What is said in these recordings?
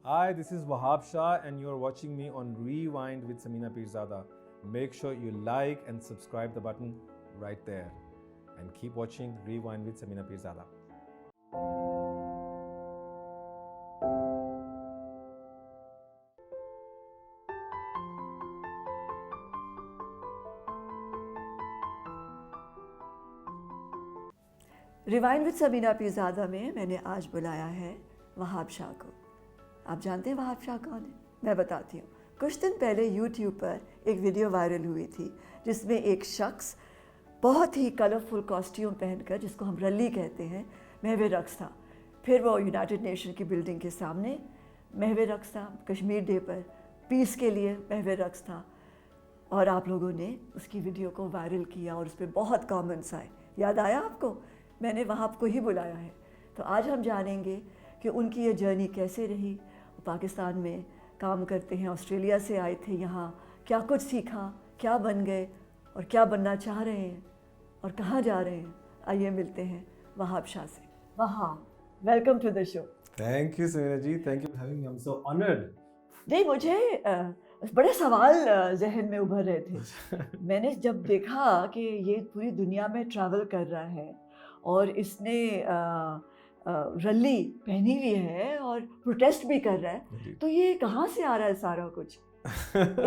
Hi, this is Wahab Shah, and you're watching me on Rewind with Samina Pirzada. Make sure you like and subscribe the button right there. And keep watching Rewind with Samina Pirzada. Rewind with Sabina Pirzada में मैंने आज बुलाया है वहाब शाह को। आप जानते हैं वहाब शाह कौन है? मैं बताती हूँ। कुछ दिन पहले यूट्यूब पर एक वीडियो वायरल हुई थी जिसमें एक शख्स बहुत ही कलरफुल कॉस्ट्यूम पहनकर, जिसको हम रली कहते हैं, महवे रक्स था। फिर वो यूनाइटेड नेशन की बिल्डिंग के सामने महवे रक्स था, कश्मीर डे पर पीस के लिए महवे रक्स था, और आप लोगों ने उसकी वीडियो को वायरल किया और उस पर बहुत कमेंट्स आए। याद आया आपको? मैंने वहाब को ही बुलाया है। तो आज हम जानेंगे कि उनकी ये जर्नी कैसे रही। वो पाकिस्तान में काम करते हैं, ऑस्ट्रेलिया से आए थे यहाँ, क्या कुछ सीखा, क्या बन गए और क्या बनना चाह रहे हैं और कहाँ जा रहे हैं। आइए मिलते हैं वहाब शाह से। Wahab, welcome to the show. Thank you, Samina ji. Thank you for having me. I'm so honored. नहीं, मुझे बड़े सवाल जहन में उभर रहे थे। मैंने जब देखा कि ये पूरी दुनिया में ट्रैवल कर रहा है और इसने रल्ली पहनी हुई है और प्रोटेस्ट भी कर रहा है, तो ये कहाँ से आ रहा है सारा कुछ?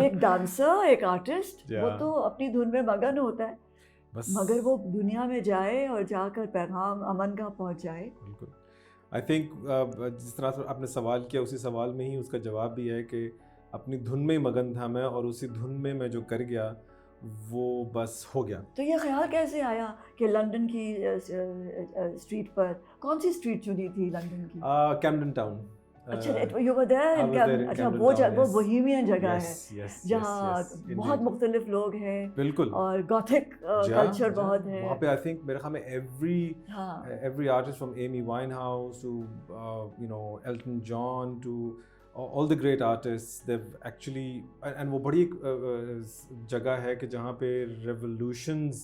एक डांसर, एक आर्टिस्ट, वो तो अपनी धुन में मगन होता है, मगर वो दुनिया में जाए और जाकर पैगाम अमन का पहुँच जाए। बिल्कुल। आई थिंक जिस तरह से आपने सवाल किया, उसी सवाल में ही उसका जवाब भी है कि अपनी धुन में ही मगन था मैं, और उसी धुन में मैं जो कर गया वो बस हो गया। तो ये ख्याल कैसे आया कि लंदन की स्ट्रीट पर, कौन सी स्ट्रीट चुनी थी लंदन की? Camden town. अच्छा, you were there in Camden. अच्छा, वो बोहेमियन जगह है जहाँ बहुत मुख्तलिफ लोग हैं। बिल्कुल। और गॉथिक कल्चर बहुत है वहाँ पे। आई थिंक मेरे ख्याल में every artist from Amy Winehouse to Elton John to all the great artists, they've actually, and वो बड़ी जगह है कि जहाँ पे revolutions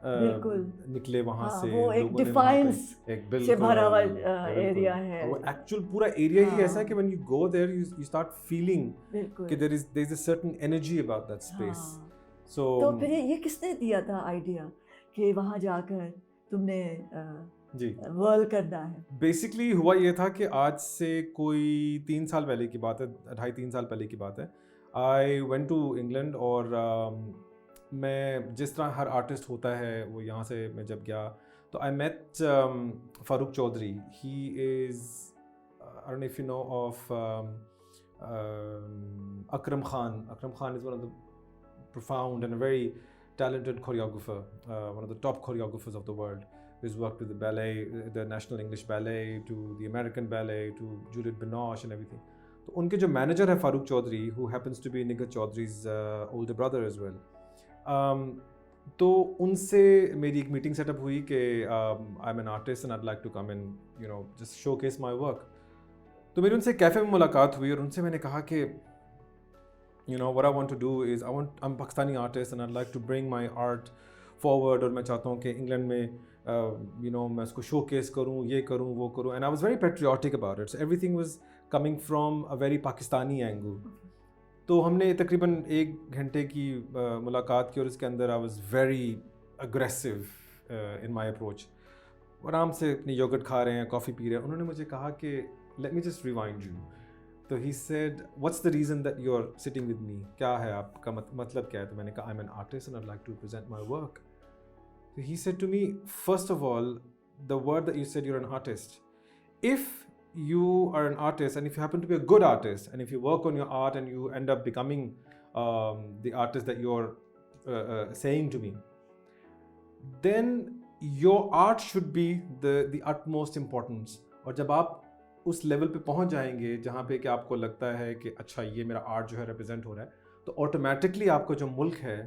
निकले वहाँ से। वो एक डिफाइंस से भरा हुआ एरिया है। वो एक्चुअल पूरा एरिया ही ऐसा है कि when you go there you start feeling कि there is a certain energy about that space. So तो फिर ये किसने दिया था आइडिया कि वहाँ जाकर तुमने जी वर्ल्ड करना है? बेसिकली हुआ ये था कि आज से कोई 3 साल पहले की बात है, 2.5-3 साल पहले की बात है। आई वेंट टू इंग्लैंड, और मैं जिस तरह हर आर्टिस्ट होता है वो यहाँ से मैं जब गया तो I met Farooq Chaudhry. He is, I don't know if you know of Akram Khan. Akram Khan is one of the profound and a very talented choreographer, one of the top choreographers of the world. He's worked with the ballet, the National English Ballet, to the American Ballet, to Juliette Binoche and everything. तो उनके जो manager है Farooq Chaudhary, who happens to be Nighat Chaudhry's older brother as well. तो उनसे मेरी एक meeting setup हुई कि I am N artist and I'd like to come and just showcase my work. तो मेरी उनसे कैफ़े में मुलाकात हुई और उनसे मैंने कहा कि what I want to do is I'm Pakistani artist and I'd like to bring my art forward, और मैं चाहता हूँ कि इंग्लैंड में मैं उसको शोकेस करूँ, ये करूँ, वो करूँ, and I was very patriotic about it. So everything was coming from a very Pakistani angle. तो हमने तकरीबन 1 घंटे की मुलाकात की और इसके अंदर I was very aggressive in my approach. आराम से अपनी योगर्ट खा रहे हैं, कॉफ़ी पी रहे हैं। उन्होंने मुझे कहा कि let me just rewind you. तो he said, what's the reason that you're sitting with me? क्या है आपका मतलब क्या है? तो मैंने कहा I'm an artist and I'd like to present my work. So he said to me, first of all, the word that you said, you're an artist. If you are an artist and if you happen to be a good artist and if you work on your art and you end up becoming the artist that you're saying to me, then your art should be the utmost importance. और जब आप उस level पे पहुंच जाएंगे जहाँ पे कि आपको लगता है कि अच्छा ये मेरा आर्ट जो है रिप्रेजेंट हो रहा है, तो ऑटोमेटिकली आपका जो मुल्क है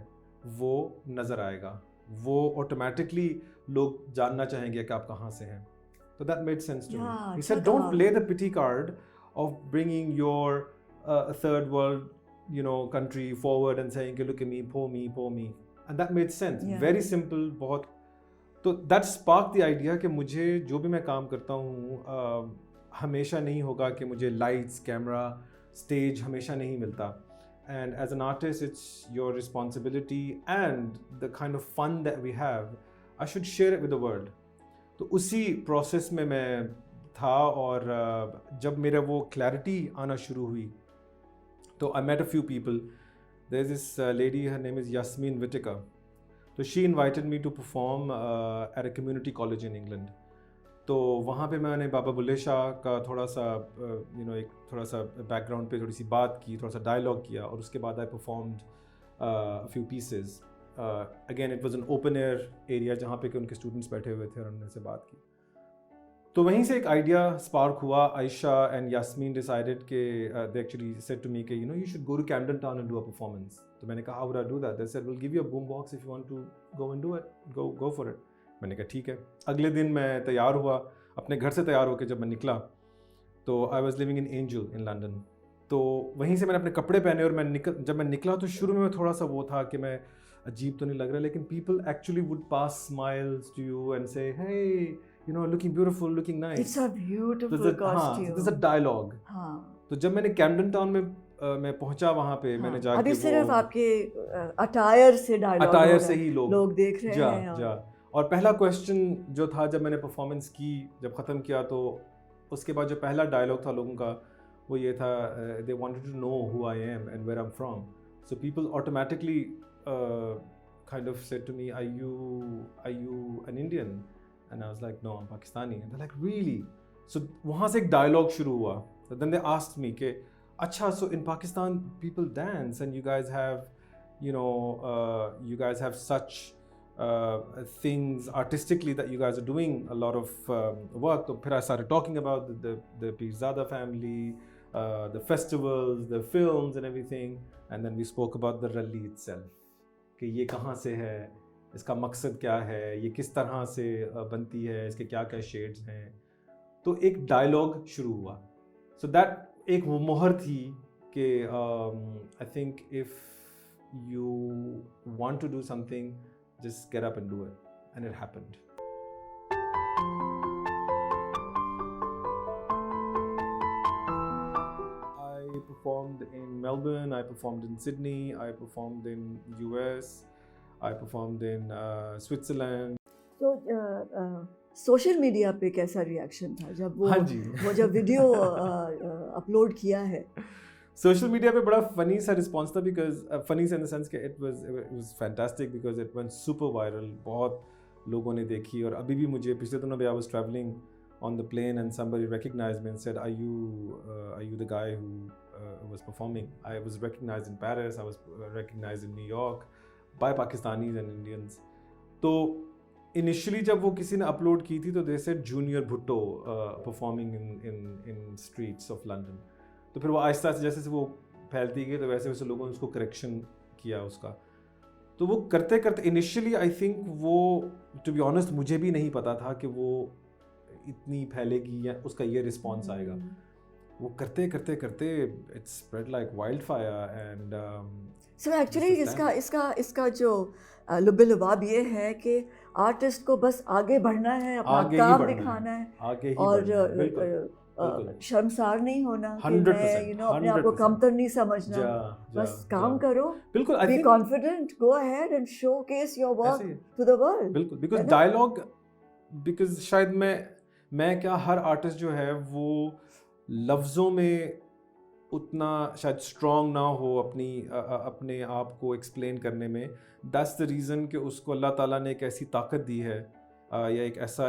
वो नज़र आएगा, वो ऑटोमेटिकली लोग जानना चाहेंगे कि आप कहाँ से हैं. So that made sense to me. He said, don't play the pity card of bringing your third world country forward and saying look at me, poor me, poor me. And that made sense. Yeah. Very simple, बहुत. तो that sparked the idea कि मुझे जो भी मैं काम करता हूँ हमेशा नहीं होगा कि मुझे लाइट्स कैमरा स्टेज हमेशा नहीं मिलता. And as an artist, it's your responsibility and the kind of fun that we have, I should share it with the world. तो उसी प्रोसेस में मैं था और जब मेरा वो क्लैरिटी आना शुरू हुई तो I met a few people. There's this lady, her name is Yasmin Whitaker. So she invited me to perform at a community college in England. तो वहाँ पे मैंने बाबा बुल्ले शाह का थोड़ा सा एक थोड़ा सा बैकग्राउंड पे थोड़ी सी बात की, थोड़ा सा डायलॉग किया और उसके बाद आई performed a few pieces. Again it was an open air area जहाँ पे कि उनके स्टूडेंट्स बैठे हुए थे और उन्होंने से बात की. तो वहीं से एक आइडिया स्पार्क हुआ. आयशा एंड यास्मीन डिसाइडेड के they actually said to me के you should go to Camden town and do a performance. तो मैंने कहा how would I do that? They said will give you a boom box if you want to go and do it, go for it. मैंने कहा ठीक है. अगले दिन मैं तैयार हुआ, अपने घर से तैयार होकर जब मैं निकला तो I was living in angel in London. तो वहीं से मैंने अपने कपड़े पहने और जब मैं निकला तो शुरू में थोड़ा सा वो था कि मैं अजीब तो नहीं लग रहा, लेकिन people actually would pass smiles to you and say hey looking beautiful, looking nice. It's a beautiful costume. This a dialogue. तो जब मैंने कैम्पटन टाउन में मैं पहुंचा वहाँ पे, मैंने जाके अभी सिर्फ आपके अटायर से डायलॉग, अटायर से ही लोग देख रहे हैं. और पहला क्वेश्चन जो था जब मैंने परफॉर्मेंस की, जब ख़त्म किया तो उसके बाद जो पहला डायलॉग था लोगों का वो ये था, they wanted to know who I am and where I am from. So people automatically kind of said to me, are you an Indian? And I was like no, I am Pakistani. And they like really? So वहाँ से एक dialogue शुरू हुआ. Then they asked me कि अच्छा, so in Pakistan people dance and you guys have such things artistically that you guys are doing a lot of work. So I started talking about the Pirzada family, the festivals, the films and everything, and then we spoke about the rally itself. कि ये कहाँ से है, इसका मकसद क्या है, ये किस तरह से बनती है, इसके क्या क्या शेड्स हैं. तो एक डायलॉग शुरू हुआ. सो दैट एक वो मोहर थी कि I think if you want to do something, just get up and do it. And it happened. I performed in Melbourne, I performed in Sydney, I performed in US, I performed in Switzerland. तो social media पे कैसा reaction था जब वो जब video upload किया है? Social media पे बड़ा फ़नी सा रिस्पॉन्स था, बिकॉज फ़नी से इन द सेंस कि it was fantastic because it went super viral. बहुत लोगों ने देखी और अभी भी मुझे पिछले दिनों में I was travelling on the plane and somebody recognised me and said are you the guy who was performing. I was recognised in Paris, I was recognised in New York by Pakistanis and Indians. तो initially जब वो किसी ने upload की थी तो they said junior Bhutto performing in streets of London. तो फिर वो आहिस्ता से जैसे वो फैलती गई तो वैसे वैसे लोगों ने उसको करेक्शन किया उसका. तो वो करते करते इनिशियली आई थिंक वो, टू बी ऑनेस्ट, मुझे भी नहीं पता था कि वो इतनी फैलेगी या उसका ये रिस्पॉन्स आएगा. वो करते करते करते it's spread like wild fire. And so actually इसका जो लुबे-लुबाब ये है कि आर्टिस्ट को बस आगे बढ़ना है, अपना काम दिखाना है, आगे ही और शर्मसार नहीं होना कि मैं अपने आप को कमतर नहीं समझना. बस काम करो, बिल्कुल. Be confident, go ahead and showcase your work to the world. बिल्कुल, बिकॉज डायलॉग, बिकॉज शायद मैं क्या, हर आर्टिस्ट जो है वो लफ्ज़ों में उतना शायद स्ट्रॉन्ग ना हो अपने आप को एक्सप्लेन करने में. दैट्स द रीज़न कि उसको अल्लाह ताला ने एक ऐसी ताकत दी है या एक ऐसा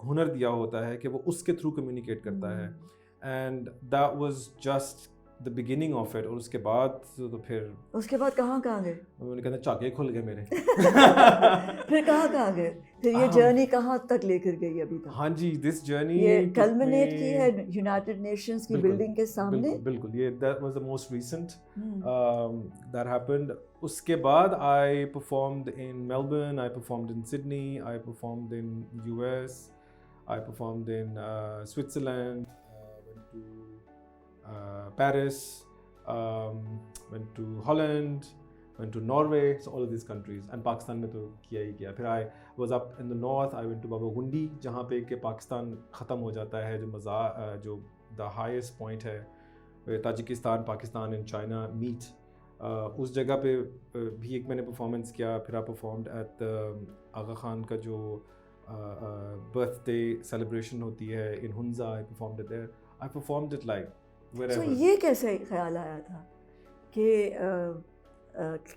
हुनर दिया होता है कि वो उसके थ्रू कम्युनिकेट करता है. And that was just the beginning of it. और उसके बाद कहाँ गए? उन्होंने कहते चाके खुल गए मेरे. फिर कहाँ गए? फिर ये जर्नी कहाँ तक लेकर गई अभी तक? हाँ जी, दिस जर्नी ये कल्मिनेट की है यूनाइटेड नेशंस की बिल्डिंग के सामने. बिल्कुल, ये that was the most recent that happened. उसके बाद आई performed in Melbourne, I performed in Sydney, I performed in US, I performed in Switzerland, went to Paris, went to Holland, went to Norway, so all of these countries, and Pakistan में तो किया ही किया. फिर I was up in the north, I went to Baba Gundi, जहाँ पे कि पाकिस्तान ख़त्म हो जाता है, जो the highest point है, where Tajikistan, Pakistan and China meet. उस जगह पे भी एक मैंने परफॉर्मेंस किया. फिर I performed at आगा खान का जो birthday celebration होती है in Hunza, I performed it there. I performed it live wherever. So ये कैसे ख्याल आया था कि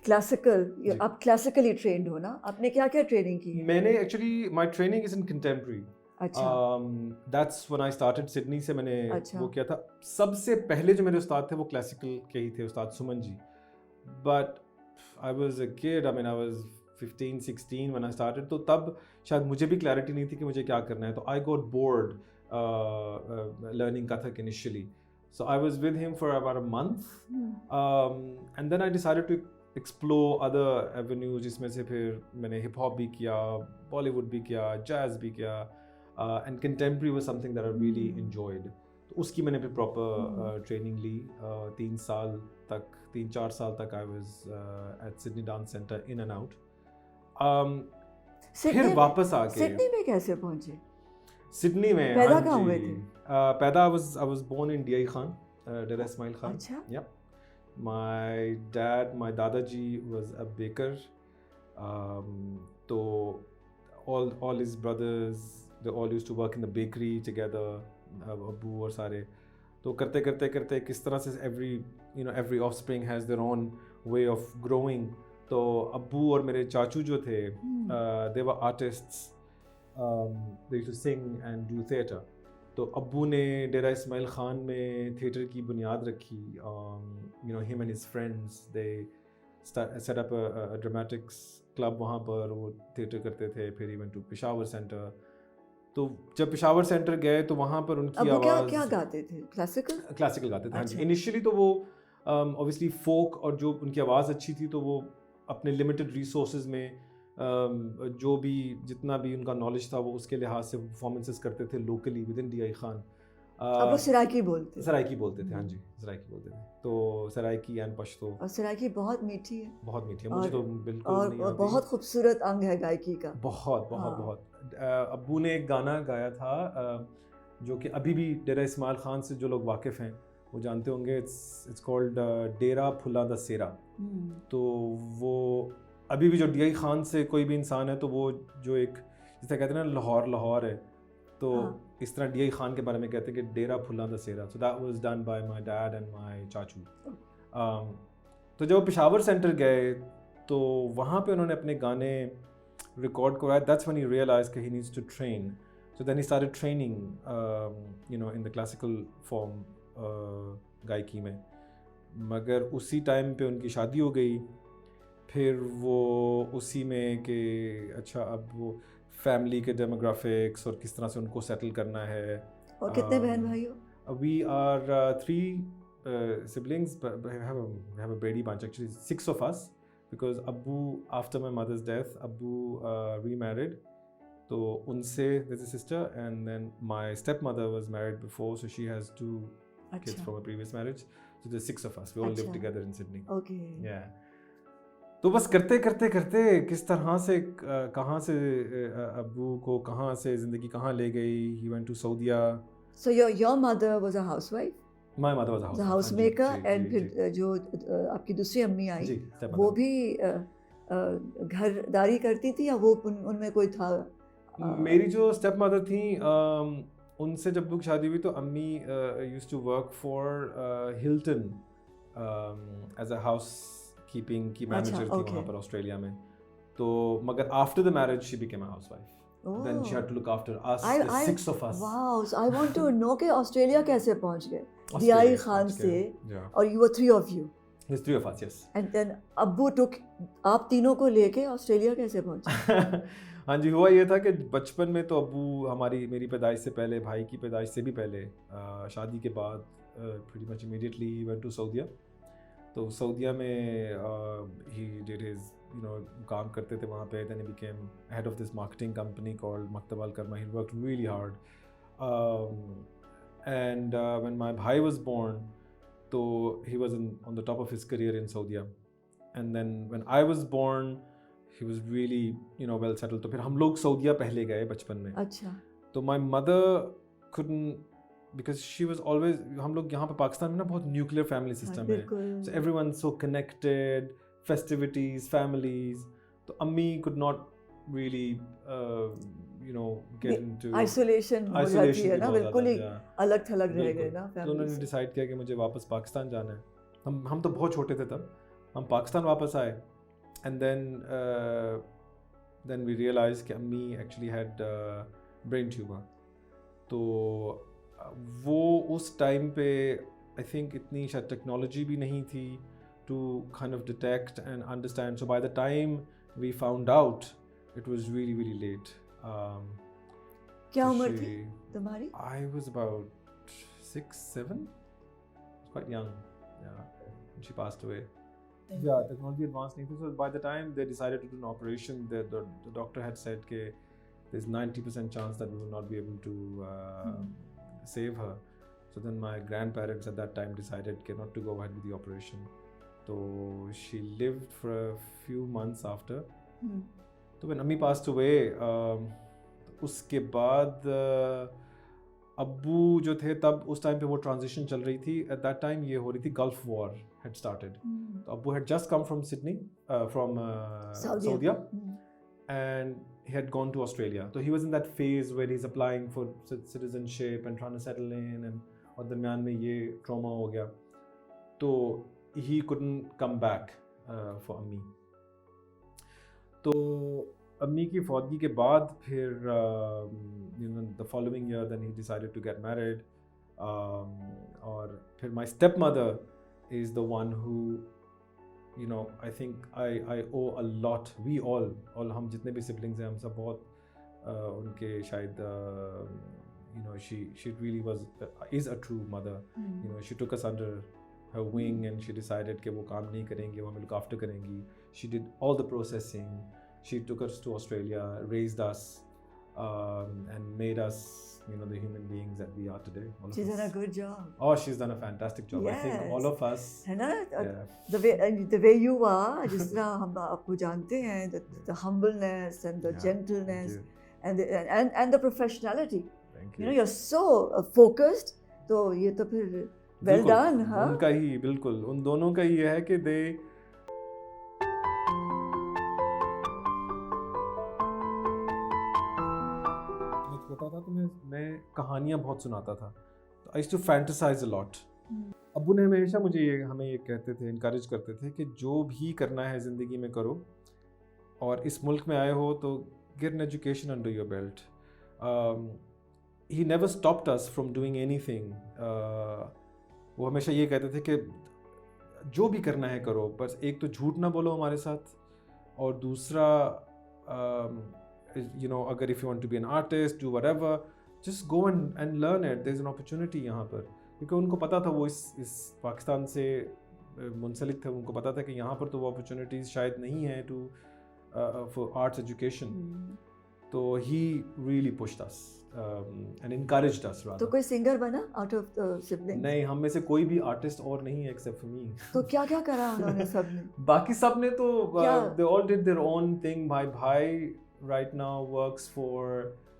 क्लासिकल, आप क्लासिकली ट्रेंड हो ना, आपने क्या क्या ट्रेनिंग की है? मैंने actually my training is in contemporary. अच्छा. That's when I started Sydney से मैंने अच्छा. वो किया था. सबसे पहले जो मेरे उस्ताद थे वो क्लासिकल के ही थे, उस्ताद Suman ji. But I was a kid, I mean I was 15-16 when I started. तो तब शायद मुझे भी क्लैरिटी नहीं थी कि मुझे क्या करना है. तो I got bored learning Kathak initially. So I was with him for about a month, and then I decided to explore other avenues. जिसमें से फिर मैंने hip hop भी किया, Bollywood भी किया, jazz भी किया, and contemporary was something that I really enjoyed. तो उसकी मैंने फिर proper training ली. 3-4 साल तक I was at Sydney Dance Centre in and out. फिर वापस आके सिडनी में कैसे पहुंचे? सिडनी में पैदा कहाँ हुए थे? पैदा I was born in DI Khan, Dera Ismail Khan. अच्छा. Yep. My dadaji was a baker. So all his brothers, they all used to work in the bakery together. Abu और सारे. तो करते किस तरह से every offspring has their own way of growing. तो अब्बू और मेरे चाचू जो थे, they were artists. They used to sing and do theatre. तो अब्बू ने डेरा इस्माइल खान में थिएटर की बुनियाद रखी. Him and his friends, they set up a dramatics club वहाँ पर, वो थिएटर करते थे. फिर he went to Peshawar centre. तो जब पेशावर सेंटर गए तो वहाँ पर उनकी आवाज़, क्या गाते थे? क्लासिकल गाते थे. हाँ जी. इनिशियली तो वो ऑब्वियसली फोक, और जो उनकी आवाज़ अच्छी थी तो वो अपने लिमिटेड रिसोर्सेज में जो भी जितना भी उनका नॉलेज था वो उसके लिहाज से परफॉर्मेंसेस करते थे locally with in DI Khan. अब वो सराइकी बोलते थे. हाँ जी, सराइकी बोलते थे. तो सराइकी एंड पश्तो. और सराइकी बहुत मीठी है. बहुत मीठी है. मुझे तो बिल्कुल नहीं आती. और बहुत खूबसूरत अंग है गायकी का. बहुत. अब्बू ने एक गाना गाया था जो कि अभी भी डेरा इस्माइल खान से जो लोग वाकिफ़ हैं वो जानते होंगे. इट्स कॉल्ड डेरा फुला द सेरा. तो वो अभी भी जो DI खान से कोई भी इंसान है तो वो जो एक जैसे कहते हैं ना लाहौर है, तो इस तरह DI खान के बारे में कहते हैं कि डेरा फुला द सेरा. So that was done by my dad and my चाचू. तो जब पेशावर सेंटर गए तो वहाँ पे उन्होंने अपने गाने रिकॉर्ड करवाए. दैट्स व्हेन ही रियलाइज्ड कि he needs to train. So then he started training in the classical form गायकी में. मगर उसी टाइम पे उनकी शादी हो गई. फिर वो उसी में कि अच्छा अब वो फैमिली के डेमोग्राफिक्स और किस तरह से उनको सेटल करना है. और कितने बहन भाई हो? We are 3 siblings, but we have a Brady bunch actually, 6 of us, because Abu, after my mother's death, Abu remarried. So unse there's a sister, and then my stepmother was married before, so she has 2 kids from a previous marriage. So there's 6 of us. We all live together in Sydney. Okay. Yeah. तो बस करते किस तरह से कहाँ से अब्बू को कहाँ से ज़िंदगी कहाँ ले गई. He went to Saudi. So your mother was a housewife? My mother was a housemaker. And फिर जो आपकी दूसरी अम्मी आई वो भी घरदारी करती थी या वो उनमें कोई था? मेरी जो स्टेप मदर थी उनसे जब अब्बू की शादी हुई तो अम्मी used to work for Hilton as a house keeping की मैनेजर थी वहाँ पर ऑस्ट्रेलिया में. तो मगर after the marriage she became a housewife. Then she had to look after us, the 6 of us. Wow. So I want to know कि Australia कैसे पहुँच गए DI खान से, और you were 3 of you. There's 3 of us, yes. And then अब्बू टुक आप तीनों को लेके ऑस्ट्रेलिया कैसे पहुँचे? हाँ जी, हुआ ये था कि बचपन में तो अब्बू मेरी पैदाइश से पहले, भाई की पैदाइश से भी पहले, शादी के बाद pretty much immediately he went to Saudi. तो सऊदीया में he did his काम करते थे वहाँ पे. Then he became head of this marketing company called Maktab Al Karma. He worked really hard. And when my भाई was born, तो he was on the top of his career in Saudi. and then when I was born he was really well settled. तो फिर हम लोग सऊदीया पहले गए बचपन में. अच्छा. तो my mother couldn't, because she was always, हम लोग यहाँ पे पाकिस्तान में ना बहुत न्यूक्लियर फैमिली सिस्टम है, so everyone's so connected, festivities, families. तो अम्मी could not really get into isolation हो जाती है ना, बिल्कुल ही अलग थलग रह गए ना. तो उन्होंने डिसाइड किया कि मुझे वापस पाकिस्तान जाना है. हम तो बहुत छोटे थे तब. हम पाकिस्तान वापस आए, and then we realized कि अम्मी actually had brain tumor. तो वो उस टाइम पे आई थिंक इतनी शायद टेक्नोलॉजी भी नहीं थी to kind of detect and understand. So by the time we found out, it was really, really late. क्या उम्र थी तुम्हारी? I was about 6, 7. I was quite young. Yeah, when she passed away. Yeah, technology advanced नहीं थी. So by the time they decided to do an operation, the doctor had said कि there's 90% chance that we will not be able to save her. So then my grandparents at that time decided not to go ahead with the operation. So she lived for a few months after. तो when अम्मी passed away, उसके बाद अब्बू जो थे तब उस time पे वो ट्रांजिशन चल रही थी. At that time ये हो रही थी, Gulf War had started. तो अब्बू had just come from Sydney, from Saudi, and he had gone to Australia. So he was in that phase where he's applying for citizenship and trying to settle in, and और दरमियान में ये trauma हो गया. तो he couldn't come back for अम्मी. तो अम्मी की फौतगी के बाद फिर the following year then he decided to get married. और फिर my stepmother is the one who I think I owe a lot. We all हम जितने भी siblings हैं हम सब बहुत उनके शायद she really is a true mother. She took us under her wing and she decided कि वो काम नहीं करेंगे, वो हमें look after करेंगी. She did all the processing. She took us to Australia, raised us, and made us the human beings that we are today. She's done a good job. Oh, she's done a fantastic job. Yes. I think all of us. है ना? Yeah. The way you are, जिस तरह हम आपको जानते हैं, the humbleness and the gentleness and the professionality. Thank you. You're so focused. तो ये तो फिर well done, हाँ? उनका ही बिल्कुल, उन दोनों का ही है कि they छोटा था तो मैं कहानियाँ बहुत सुनाता था. तो I used to fantasize a lot. अब्बू ने हमेशा हमें ये कहते थे, encourage करते थे कि जो भी करना है ज़िंदगी में करो, और इस मुल्क में आए हो तो get an education under your belt. He never stopped us from doing anything. वो हमेशा ये कहते थे कि जो भी करना है करो, बस एक तो झूठ ना बोलो हमारे साथ, और दूसरा अगर if you want to be an artist, do whatever, just go and learn it. There's an opportunity यहाँ पर. क्योंकि उनको पता था, वो इस पाकिस्तान से मुंसलिक थे, उनको पता था कि यहाँ पर तो वो opportunities शायद नहीं है for arts education. तो he really pushed us and encouraged us rather. तो कोई सिंगर बना out of the siblings? नहीं, हम में से कोई भी आर्टिस्ट और नहीं है except for me. तो क्या क्या करा उन्होंने सब ने? बाकी सब ने तो they all did their own thing. My भाई right now works for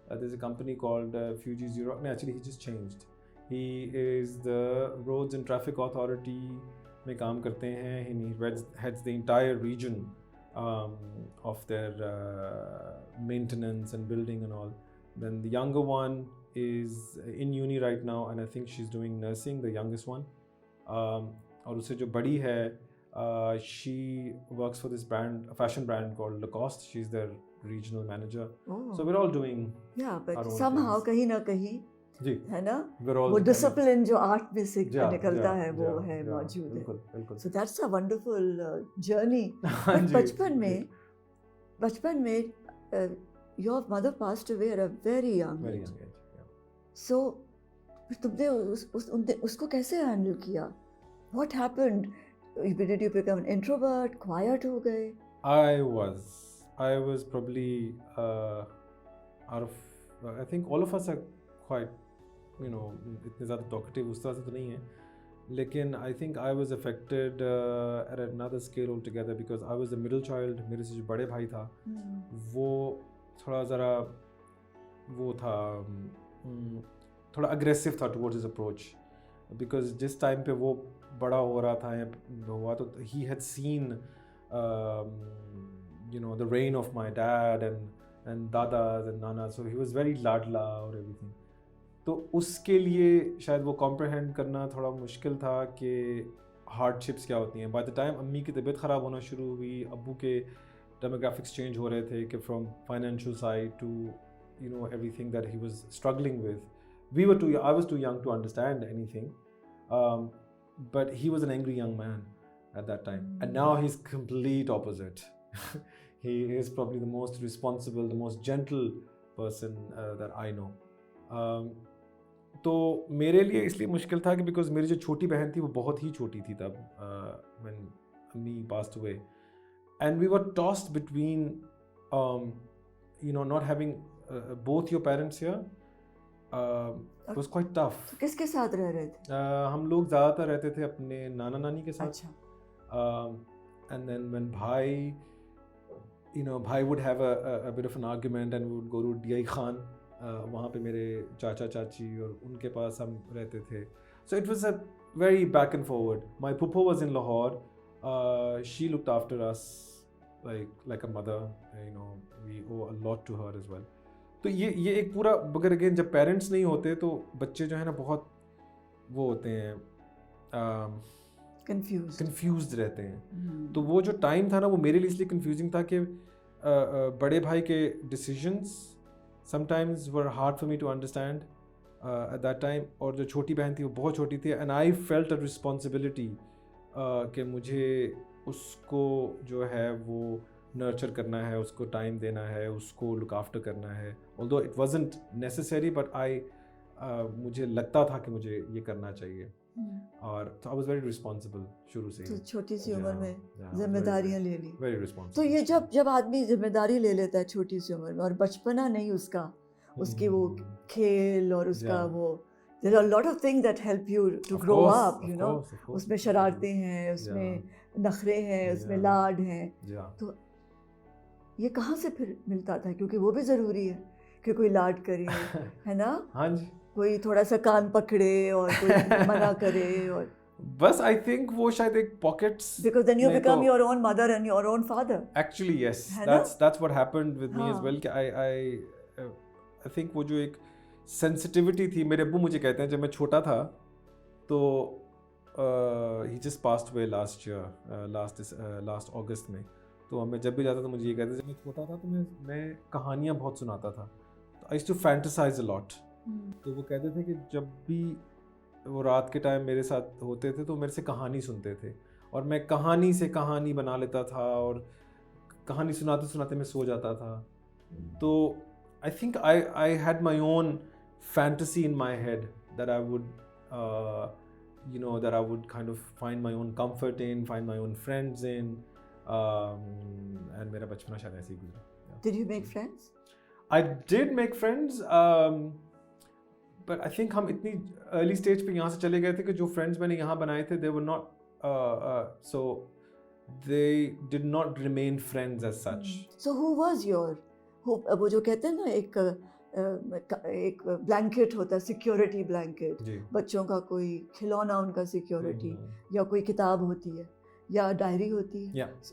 there's a company called Fuji Zero. No, actually he just changed. He is the Roads and Traffic Authority में काम करते हैं. He heads the entire region of their maintenance and building and all. Then the younger one is in uni right now, and I think she's doing nursing, the youngest one. और उससे जो बड़ी है, she works for this brand, a fashion brand called Lacoste. She's their regional manager. So we're all doing but somehow कहीं ना कहीं जी, है ना, वो डिसिप्लिन जो आर्ट में से निकलता है वो है मौजूद है. बिल्कुल. So that's a wonderful journey. बचपन में your mother passed away at a very young age. So तुमने उसको कैसे हैंडल किया? What happened? Did you become an introvert? Quiet हो गए? I was probably out of I think all of us are quite इतने ज़्यादा talkative उस तरह से तो नहीं है, लेकिन I think I was affected at another scale all together because I was the middle child. मेरे से जो बड़े भाई था वो थोड़ा ज़रा वो था थोड़ा अग्रेसिव था टुवर्ड्स हिज अप्रोच बिकॉज जिस टाइम पे वो बड़ा हो रहा था या हुआ तो he had seen you know the reign of my dad and dadas and nanas, so he was very ladla और everything. तो उसके लिए शायद वो कॉम्प्रहेंड करना थोड़ा मुश्किल था कि हार्डशिप्स क्या होती हैं. बाय द टाइम अम्मी की तबीयत ख़राब होना शुरू हुई, अब्बू के डेमोग्राफिक्स चेंज हो रहे थे कि from financial side to you know everything that he was struggling with. I was too young to understand anything, but he was an angry young man at that time, and now he's complete opposite. He is probably the most responsible, the most gentle person that I know. तो मेरे लिए इसलिए मुश्किल था कि because मेरी जो छोटी बहन थी वो बहुत ही छोटी थी तब when अम्मी passed away, and we were tossed between you know not having both your parents here. It was quite tough. तो किसके साथ रह रहे थे? हम लोग ज़्यादातर रहते थे अपने नाना नानी के साथ. अच्छा. And then when भाई would have a bit of an argument and we would go to DI Khan. वहाँ पे मेरे चाचा चाची और उनके पास हम रहते थे. So it was a very back and forward. My puppo was in Lahore. She looked after us like a mother. We owe a lot to her as well. तो ये एक पूरा बगर अगेन जब पेरेंट्स नहीं होते तो बच्चे जो है ना बहुत वो होते हैं कंफ्यूज्ड रहते हैं. तो वो जो टाइम था ना वो मेरे लिए इसलिए कंफ्यूजिंग था कि बड़े भाई के decisions sometimes were hard for me to understand at that time. और जो छोटी बहन थी वो बहुत छोटी थी and I felt a responsibility कि मुझे उसको जो है वो नर्चर करना है, उसको टाइम देना है, उसको लुक आफ्टर करना है. Although it wasn't necessary but मुझे लगता था कि मुझे ये करना चाहिए. और तो आई वाज वेरी रिस्पॉन्सिबल शुरू से. तो छोटी सी उम्र में जिम्मेदारियां ले ली. Very responsible. तो ये जब आदमी जिम्मेदारी ले लेता है छोटी सी उम्र में और बचपना नहीं उसका, उसकी वो खेल और उसका वो there are a lot of things that help you to grow up, you know. उसमें शरारतें हैं, उसमें नखरे हैं, उसमें लाड हैं. तो ये कहाँ से फिर मिलता था? क्योंकि वो भी ज़रूरी है कि कोई लाड करे, है ना. हाँ जी. कोई थोड़ा सा कान पकड़े और कोई मना करे और बस आई थिंक वो शायद एक pockets because then you become your own mother and your own father. Actually yes, that's what happened with me as well. कि I think वो जो एक सेंसिटिविटी थी, मेरे अब्बू मुझे कहते हैं जब मैं छोटा था तो he just passed away last year, last August में. तो मैं जब भी जाता था मुझे ये कहते, जब मैं छोटा था तो मैं कहानियाँ बहुत सुनाता था. तो I used to fantasise a lot. तो वो कहते थे कि जब भी वो रात के टाइम मेरे साथ होते थे तो मेरे से कहानी सुनते थे और मैं कहानी से कहानी बना लेता था और कहानी सुनाते सुनाते मैं सो जाता था. तो I think I had my own fantasy in my head that I would that I would kind of find my own comfort in, find my own friends in, and मेरा बचपना शायद ऐसे ही गुजरा. Did you make friends? I did make friends, but I think हम इतनी early stage पे यहाँ से चले गए थे कि जो friends मैंने यहाँ बनाए थे they were not so they did not remain friends as such. So who was वो जो कहते हैं ना एक ब्लैंकेट होता है, सिक्योरिटी ब्लैंकेट. बच्चों का कोई खिलौना उनका सिक्योरिटी, या कोई किताब होती है या डायरी होती है.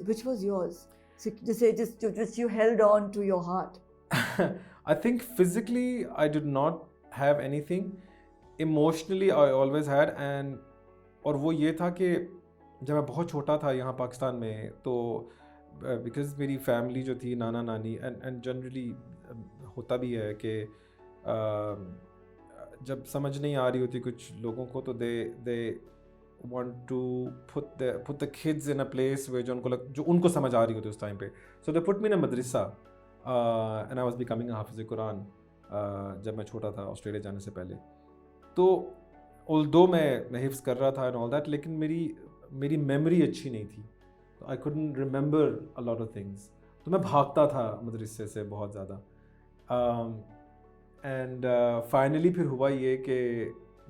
Which was yours? Just you held on to your heart. I think physically I did not have anything. Emotionally I always had, and और वो ये था कि जब मैं बहुत छोटा था यहाँ पाकिस्तान में तो because मेरी फैमिली जो थी नाना नानी and generally होता भी है कि जब समझ नहीं आ रही होती कुछ लोगों को तो they want to put the kids in a place where जो उनको समझ आ रही होती उस टाइम पे. So they put me in a madrasa and I was becoming a hafiz Quran जब मैं छोटा था ऑस्ट्रेलिया जाने से पहले. तो although मैं हिफ्ज़ कर रहा था and all that, लेकिन मेरी मेमोरी अच्छी नहीं थी. I couldn't remember a lot of things. तो मैं भागता था मदरसे से बहुत ज़्यादा. एंड फाइनली फिर हुआ ये कि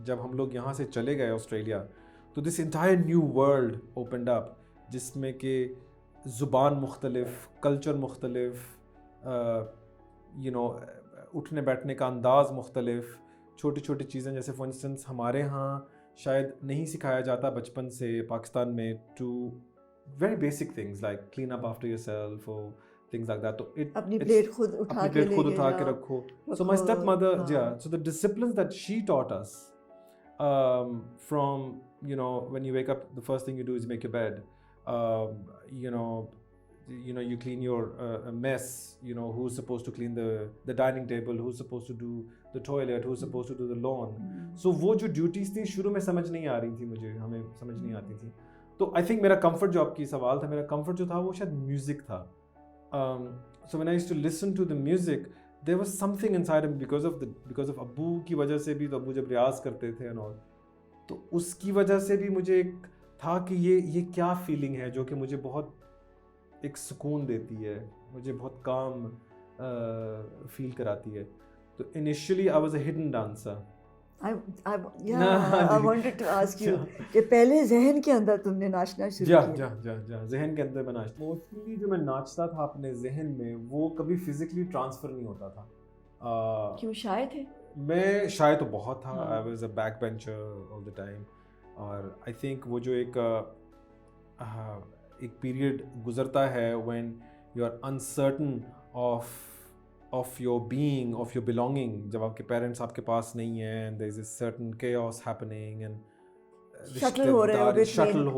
जब हम लोग यहाँ से चले गए ऑस्ट्रेलिया तो this entire new world opened up, जिसमें कि ज़ुबान मुख्तलिफ, कल्चर मुख्तलिफ, यू नो उठने बैठने का अंदाज़ मुख्तलिफ, छोटी छोटी चीज़ें जैसे फॉर इंस्टेंस हमारे यहाँ शायद नहीं सिखाया जाता बचपन से पाकिस्तान में, to very basic things like clean up after yourself और थिंग्स लाइक दैट. तो अपनी प्लेट खुद उठा के रखो. So my step mother, so the discipline that she taught us, from, you know, when you wake up, the first thing you do is make your bed. You know, you clean your mess. You know, who's supposed to clean the dining table, who's supposed to do the toilet, who's supposed to do the lawn. So वो जो duties थी शुरू में समझ नहीं आ रही थी मुझे, हमें समझ नहीं आती थी. तो I think मेरा comfort जो आपकी सवाल था, मेरा comfort जो था वो शायद music था. So when I used to listen to the music, there was something inside him because of अब्बू की वजह से भी. तो अब्बू जब रियाज करते थे and all, तो उसकी वजह से भी मुझे एक था कि ये क्या फीलिंग है जो कि मुझे बहुत एक सुकून देती है, मुझे बहुत काम फील कराती है. तो initially I was a hidden dancer. I wanted to ask you कि पहले जहन के अंदर तुमने नाचना शुरू किया. जहन के अंदर मैं नाचता. मोस्टली जो मैं नाचता था अपने जहन में, वो कभी फिजिकली ट्रांसफर नहीं होता था. क्यों, शाय थे? मैं शायद तो बहुत था. I was a back bencher all the time. और आई थिंक वो जो एक पीरियड गुजरता है when you are uncertain of your being, of your belonging, जब आपके पेरेंट्स आपके पास नहीं है and there is a certain chaos happening and shuttle हो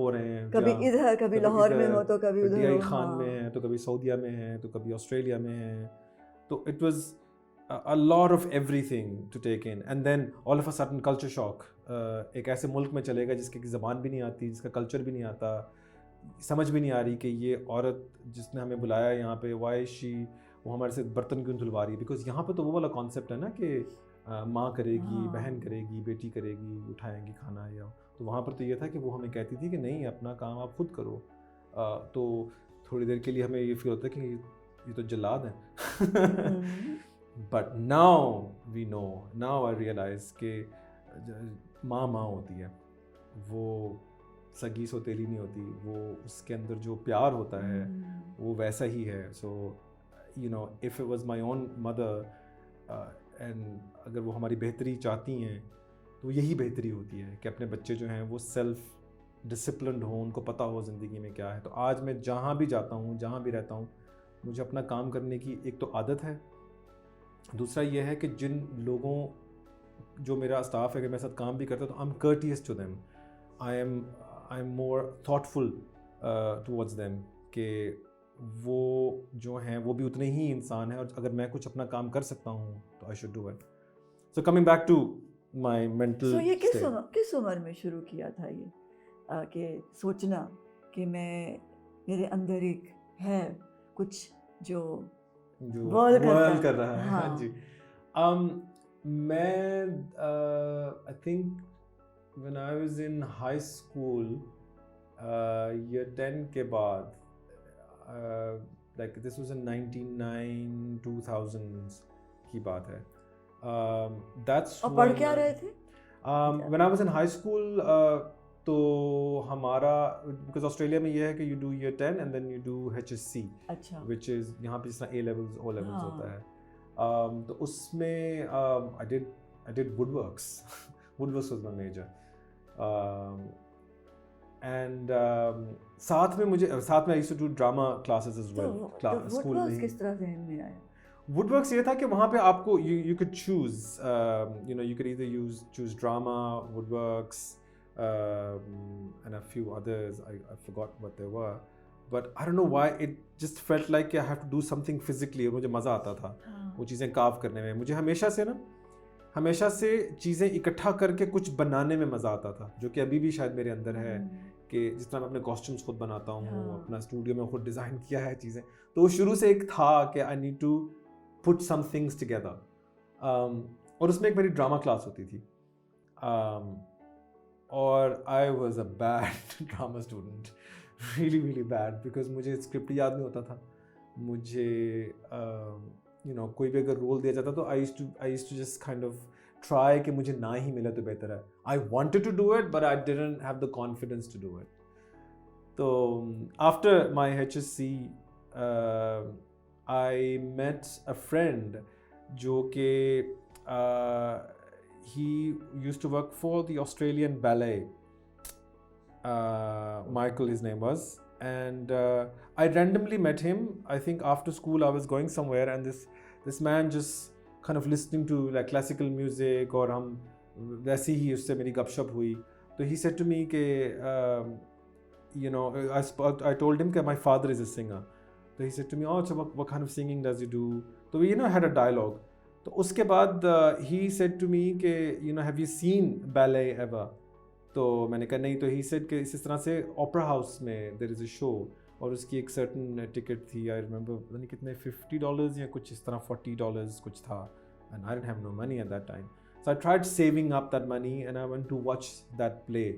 रहे हैं, कभी इधर, कभी लाहौर में हो तो कभी उधर हो, खान में है तो कभी सऊदीया में है तो कभी ऑस्ट्रेलिया में है. तो it was a lot of everything to take in, and then all of a sudden culture shock. एक ऐसे मुल्क में चलेगा जिसकी ज़बान भी नहीं आती, जिसका कल्चर भी नहीं आता, समझ भी नहीं आ रही कि ये औरत जिसने हमें बुलाया यहाँ पे, वाई शी, वो हमारे से बर्तन क्यों धुलवा रही है. बिकॉज यहाँ पे तो वो वाला कॉन्सेप्ट है ना कि माँ करेगी, बहन करेगी, बेटी करेगी, उठाएंगी खाना. या तो वहाँ पर तो ये था कि वो हमें कहती थी कि नहीं, अपना काम आप खुद करो. तो थोड़ी देर के लिए हमें ये फील होता है कि ये तो जल्लाद है. But now we know, now I realize कि माँ होती है, वो सगी सौतेली नहीं होती, वो उसके अंदर जो प्यार होता है वो वैसा ही है. So you know, if it was my own mother and अगर वो हमारी बेहतरी चाहती हैं तो यही बेहतरी होती है कि अपने बच्चे जो हैं वो सेल्फ डिसिप्लिन्ड हों, उनको पता हो ज़िंदगी में क्या है. तो आज मैं जहाँ भी जाता हूँ, जहाँ भी रहता हूँ, मुझे अपना काम करने की एक तो आदत है. दूसरा ये है कि जिन लोगों, जो मेरा स्टाफ है कि मेरे साथ काम भी करता है, तो I am courteous to them, I am more thoughtful towards them, कि वो जो हैं वो भी उतने ही इंसान हैं, और अगर मैं कुछ अपना काम कर सकता हूँ तो I should do it. So coming back to my mental. ये किस उम्र में शुरू किया था ये कि सोचना कि मेरे अंदर एक है कुछ जो वर्ल्ड कर रहा है. हाँ जी. मैं I think when I was in high school, year 10 के बाद, like this was in 99 2000s की बात है. दैट्स और पढ़ क्या रहे थे? When I was in high school, तो हमारा, बिकॉज ऑस्ट्रेलिया में ये है कि you do year 10 and then you do HSC, which is यहाँ पे जिस तरह A levels O levels होता है. तो उसमें I did woodworks. Woodworks was my major. And साथ में I used to do drama classes as well. School में किस तरह ज़हन में आया? वुडवर्क्स ये था कि वहाँ पे आपको you could choose, you know, you could either choose drama, woodworks, and a few others. I forgot what they were, but I don't know why it just felt like I have to do something physically. और मुझे मज़ा आता था वो चीज़ें curve करने में. मुझे हमेशा से चीज़ें इकट्ठा करके कुछ बनाने में मज़ा आता था, जो कि अभी भी शायद मेरे अंदर है. कि जिस तरह मैं अपने कॉस्ट्यूम्स खुद बनाता हूँ, अपना स्टूडियो में खुद डिज़ाइन किया है चीज़ें, तो वो शुरू से एक था कि I need to put some things together. और उसमें एक मेरी ड्रामा क्लास होती थी, और I was a bad drama student, really bad, because मुझे स्क्रिप्ट याद नहीं होता था. मुझे कोई भी अगर रोल दिया जाता तो I used to just kind of try कि मुझे ना ही मिले तो बेहतर है. I wanted to do it but I didn't have the confidence to do it. तो after my HSC I met a friend जो कि he used to work for the Australian Ballet. Michael, his name was, and I randomly met him. I think after school I was going somewhere, and this man just kind of listening to like classical music, और हम वैसे ही उससे मेरी गपशप हुई. तो he said to me कि you know, I told him that my father is a singer. So he said to me, oh, so what kind of singing does he do? So we had a dialogue. तो उसके बाद he said to me कि you know, have you seen ballet ever? तो मैंने कहा नहीं. तो he said कि इस तरह से opera house में there is a show, और उसकी एक certain ticket थी. I remember पता नहीं कितने $50 या कुछ इस तरह $40 कुछ था, and I didn't have no money at that time. So I tried saving up that money and I went to watch that play.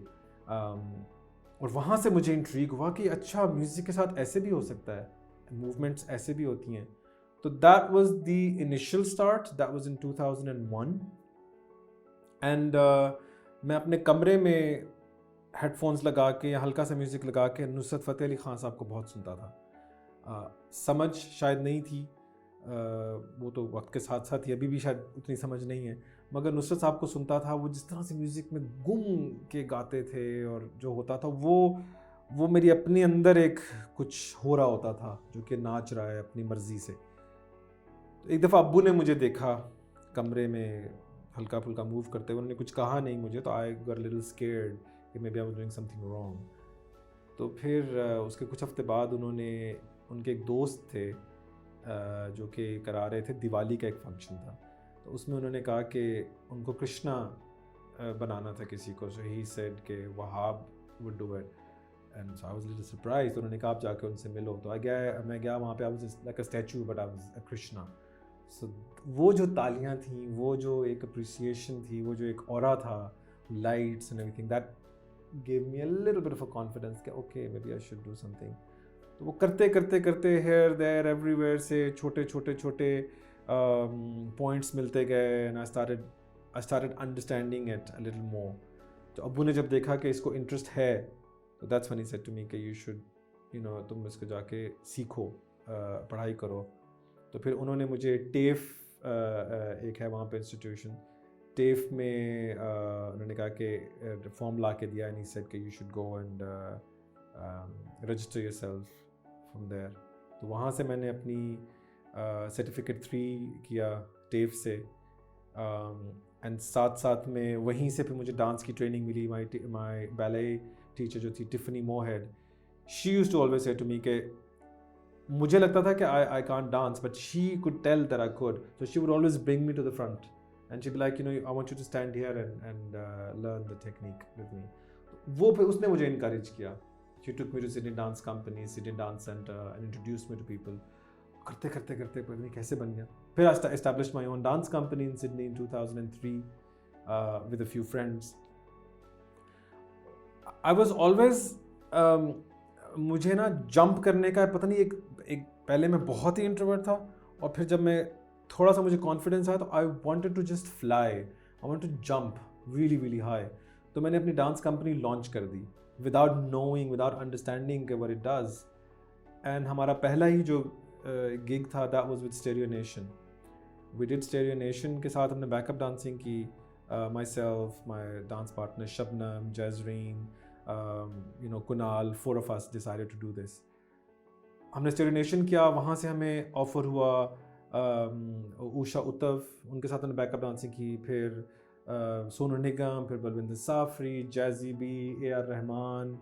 और वहाँ से मुझे इंट्रीग हुआ कि अच्छा म्यूज़िक के साथ ऐसे भी हो सकता है, मूवमेंट्स ऐसे भी होती हैं. So that was the initial start. That was in 2001. And मैं अपने कमरे में हेडफोन्स लगा के या हल्का सा म्यूज़िक लगा के नुसरत फ़तेह अली ख़ान साहब को बहुत सुनता था. समझ शायद नहीं थी, वो तो वक्त के साथ साथ ही अभी भी शायद उतनी समझ नहीं है, मगर नुसरत साहब को सुनता था. वो जिस तरह से म्यूज़िक में गुम के गाते थे और जो होता था वो मेरी अपने अंदर एक कुछ हो रहा होता था जो कि नाच रहा है अपनी मर्ज़ी से. एक दफ़ा अब्बू ने मुझे देखा कमरे में हल्का फुल्का मूव करते हुए. उन्होंने कुछ कहा नहीं मुझे, तो आई गॉट लिटिल स्केयर्ड कि maybe I was doing something wrong. तो फिर उसके कुछ हफ्ते बाद उनके एक दोस्त थे जो कि करा रहे थे, दिवाली का एक फंक्शन था. तो उसमें उन्होंने कहा कि उनको कृष्णा बनाना था किसी को. सो ही सेड कि Wahab would do it, and so I was little surprise. तो उन्होंने कहा आप जाके उनसे मिलो. तो मैं गया वहाँ पे. I was like a statue but I was a Krishna. So वो जो तालियां थी, वो जो एक अप्रिसिएशन थी, वो जो एक ऑरा था, lights and everything, that gave me a little bit of a confidence कि okay maybe I should do something. तो वो करते करते करते हेयर देयर एवरीवेयर से छोटे पॉइंट्स मिलते गए, and I started understanding it a little more. तो अब्बू ने जब देखा कि इसको इंटरेस्ट है, तो that's when he said to me कि यू शुड यू नो, तुम इसको जाके सीखो, पढ़ाई करो. तो फिर उन्होंने मुझे टेफ एक है वहाँ पे इंस्टीट्यूशन, टेफ में उन्होंने कहा कि फॉर्म ला के दिया, एंड ही सेड कि you should go and register yourself from there. तो वहाँ से मैंने अपनी सर्टिफिकेट 3 किया टेफ से, एंड साथ में वहीं से फिर मुझे डांस की ट्रेनिंग मिली. माई बैले टीचर जो थी Tiffany Mohed, she used to always say to me कि मुझे लगता था कि I can't dance, but she could tell that I could. So she would always bring me to the front and she be like you know, I want you to stand here and learn the technique with me. वो फिर उसने मुझे encourage किया. She took me to Sydney dance company, Sydney dance centre, and introduce me to people. करते पता नहीं कैसे बन गया. फिर I established my own dance company in Sydney in 2003 with a few friends. I was always मुझे ना jump करने का पता नहीं, एक पहले मैं बहुत ही इंट्रोवर्ट था, और फिर जब मैं थोड़ा सा मुझे कॉन्फिडेंस आया तो I wanted to just fly, I want to jump really really high. तो मैंने अपनी डांस कंपनी लॉन्च कर दी without knowing, without understanding what it does. And हमारा पहला ही जो गिग था that was with Stereo Nation. We did Stereo Nation के साथ हमने बैकअप डांसिंग की. Myself, my dance partner Shabnam, Jazreen, you know, Kunal, 4 of us decided to do this. हमने स्टेरियो किया. वहाँ से हमें ऑफ़र हुआ उषा उत्तव, उनके साथ हमने बैकअप डांसिंग की. फिर सोनू निगम, फिर Balwinder Safri, Jazzy B, AR Rahman,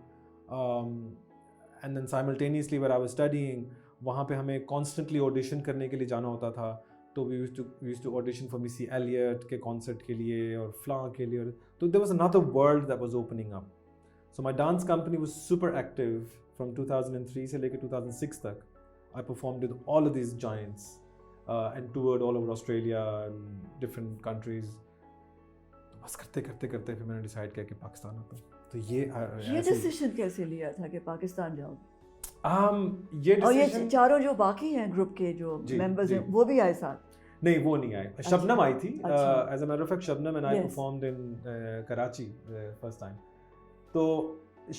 and then simultaneously where I was studying, वहाँ पे हमें कॉन्स्टेंटली ऑडिशन करने के लिए जाना होता था. तो we used to audition for Missy Elliott के कॉन्सर्ट के लिए और फ्ला के लिए. तो there was another world that was opening up. So my dance company was super active from 2003 से लेकर 2006 तक. I performed with all of these giants and toured all over Australia and different countries. तो बस करते फिर मैंने decide किया कि पाकिस्तान आता. तो ये डिसीजन कैसे लिया था कि पाकिस्तान जाओ? ये और ये चारों जो बाकी हैं ग्रुप के जो मेंबर्स हैं वो भी आए साथ? नहीं वो नहीं आई, शबनम आई थी अच्छा। As a matter of fact, Shabnam and I Yes. Performed in Karachi first time. तो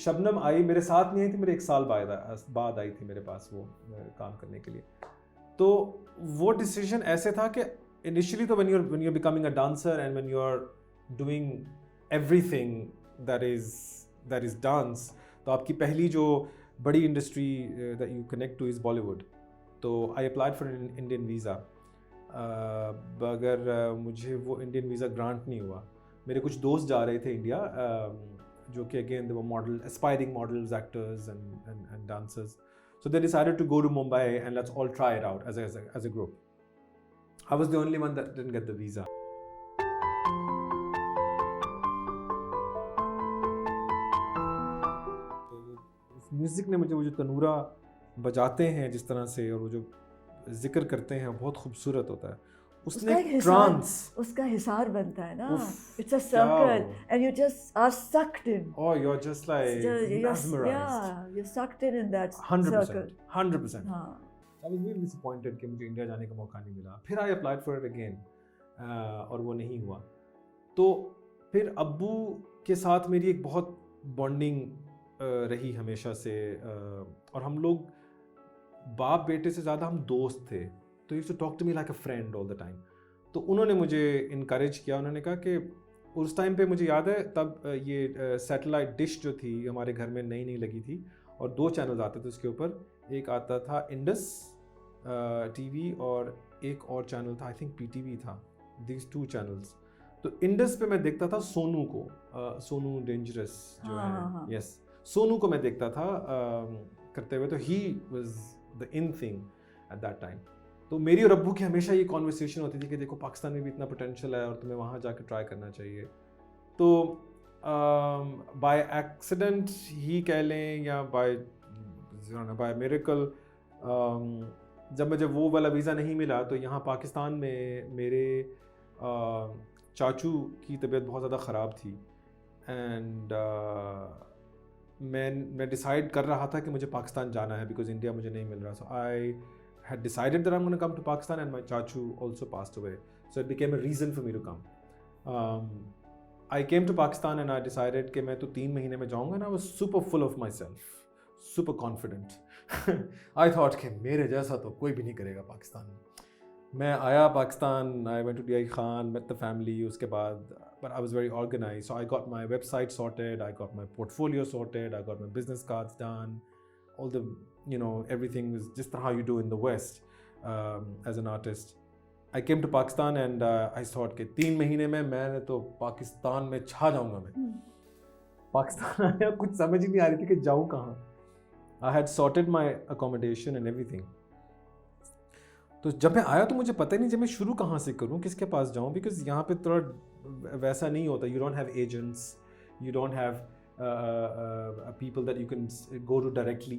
शबनम आई, मेरे साथ नहीं आई थी, मेरे 1 साल बाद आई थी मेरे पास वो काम करने के लिए। तो वो डिसीजन ऐसे था कि इनिशियली तो when you're becoming a dancer and when you're doing everything that is dance, तो आपकी पहली जो बड़ी industry that you connect to is Bollywood। तो I applied for an Indian visa, मगर मुझे वो इंडियन वीज़ा ग्रांट नहीं हुआ। मेरे कुछ दोस्त जा रहे थे इंडिया, जो कि again they were model, aspiring models, actors and dancers. So they decided to go to Mumbai and let's all try it out as a group. I was the only one that didn't get the visa. Music ने मुझे, वो जो तनूरा बजाते हैं जिस तरह से और वो जो जिक्र करते हैं बहुत खूबसूरत होता है, उसने ट्रांस, उसका हिसार बनता है ना, उफ, it's a circle and you just are sucked in, oh you're just like mesmerized, yeah, you're sucked in that 100%, circle 100%. हाँ। I was really disappointed कि मुझे इंडिया जाने का मौका नहीं मिला। फिर I applied for it again और वो नहीं हुआ। तो फिर अब्बू के साथ मेरी एक बहुत बॉन्डिंग रही हमेशा से, और हम लोग बाप बेटे से ज़्यादा हम दोस्त थे। तो used to talk to me like a friend all the time. तो उन्होंने मुझे इनकरेज किया, उन्होंने कहा कि उस टाइम पे मुझे याद है तब ये सैटेलाइट डिश जो थी हमारे घर में नई नई लगी थी और 2 चैनल्स आते थे उसके ऊपर। एक आता था इंडस टीवी और एक और चैनल था, आई थिंक पीटीवी था, दीज 2 चैनल्स। तो इंडस पे मैं देखता था सोनू को, सोनू डेंजरस जो है, यस, सोनू को मैं देखता था करते हुए। तो he was the in thing at that time. तो मेरी और अब्बू की हमेशा ये कॉन्वर्सेशन होती थी कि देखो पाकिस्तान में भी इतना पोटेंशियल है और तुम्हें वहाँ जाकर ट्राई करना चाहिए। तो बाय एक्सीडेंट ही कह लें या बाय मिरेकल, जब मुझे वो वाला वीज़ा नहीं मिला तो यहाँ पाकिस्तान में मेरे चाचू की तबीयत बहुत ज़्यादा ख़राब थी एंड मैं डिसाइड कर रहा था कि मुझे पाकिस्तान जाना है बिकॉज इंडिया मुझे नहीं मिल रहा। सो आई had decided that I'm going to come to Pakistan and my chachu also passed away, so it became a reason for me to come. I came to Pakistan and I decided कि मैं तो 3 महीने में जाऊँगा, and I was super full of myself, super confident. I thought कि मेरे जैसा तो कोई भी नहीं करेगा पाकिस्तान में। मैं आया Pakistan, I went to DI Khan, met the family, उसके बाद but I was very organized, so I got my website sorted, I got my portfolio sorted, I got my business cards done, all the, you know, everything was just how you do in the West as an artist. I came to Pakistan and I thought कि 3 महीने में मैंने तो पाकिस्तान में छा जाऊँगा मैं। पाकिस्तान आया, कुछ समझ ही नहीं आ रही थी कि जाऊँ कहाँ। I had sorted my accommodation and everything. तो जब मैं आया तो मुझे पता ही नहीं जब मैं शुरू कहाँ से करूँ, किसके पास जाऊँ, बिकॉज यहाँ पे थोड़ा वैसा नहीं होता। You don't have agents, you don't have people that you can go to directly.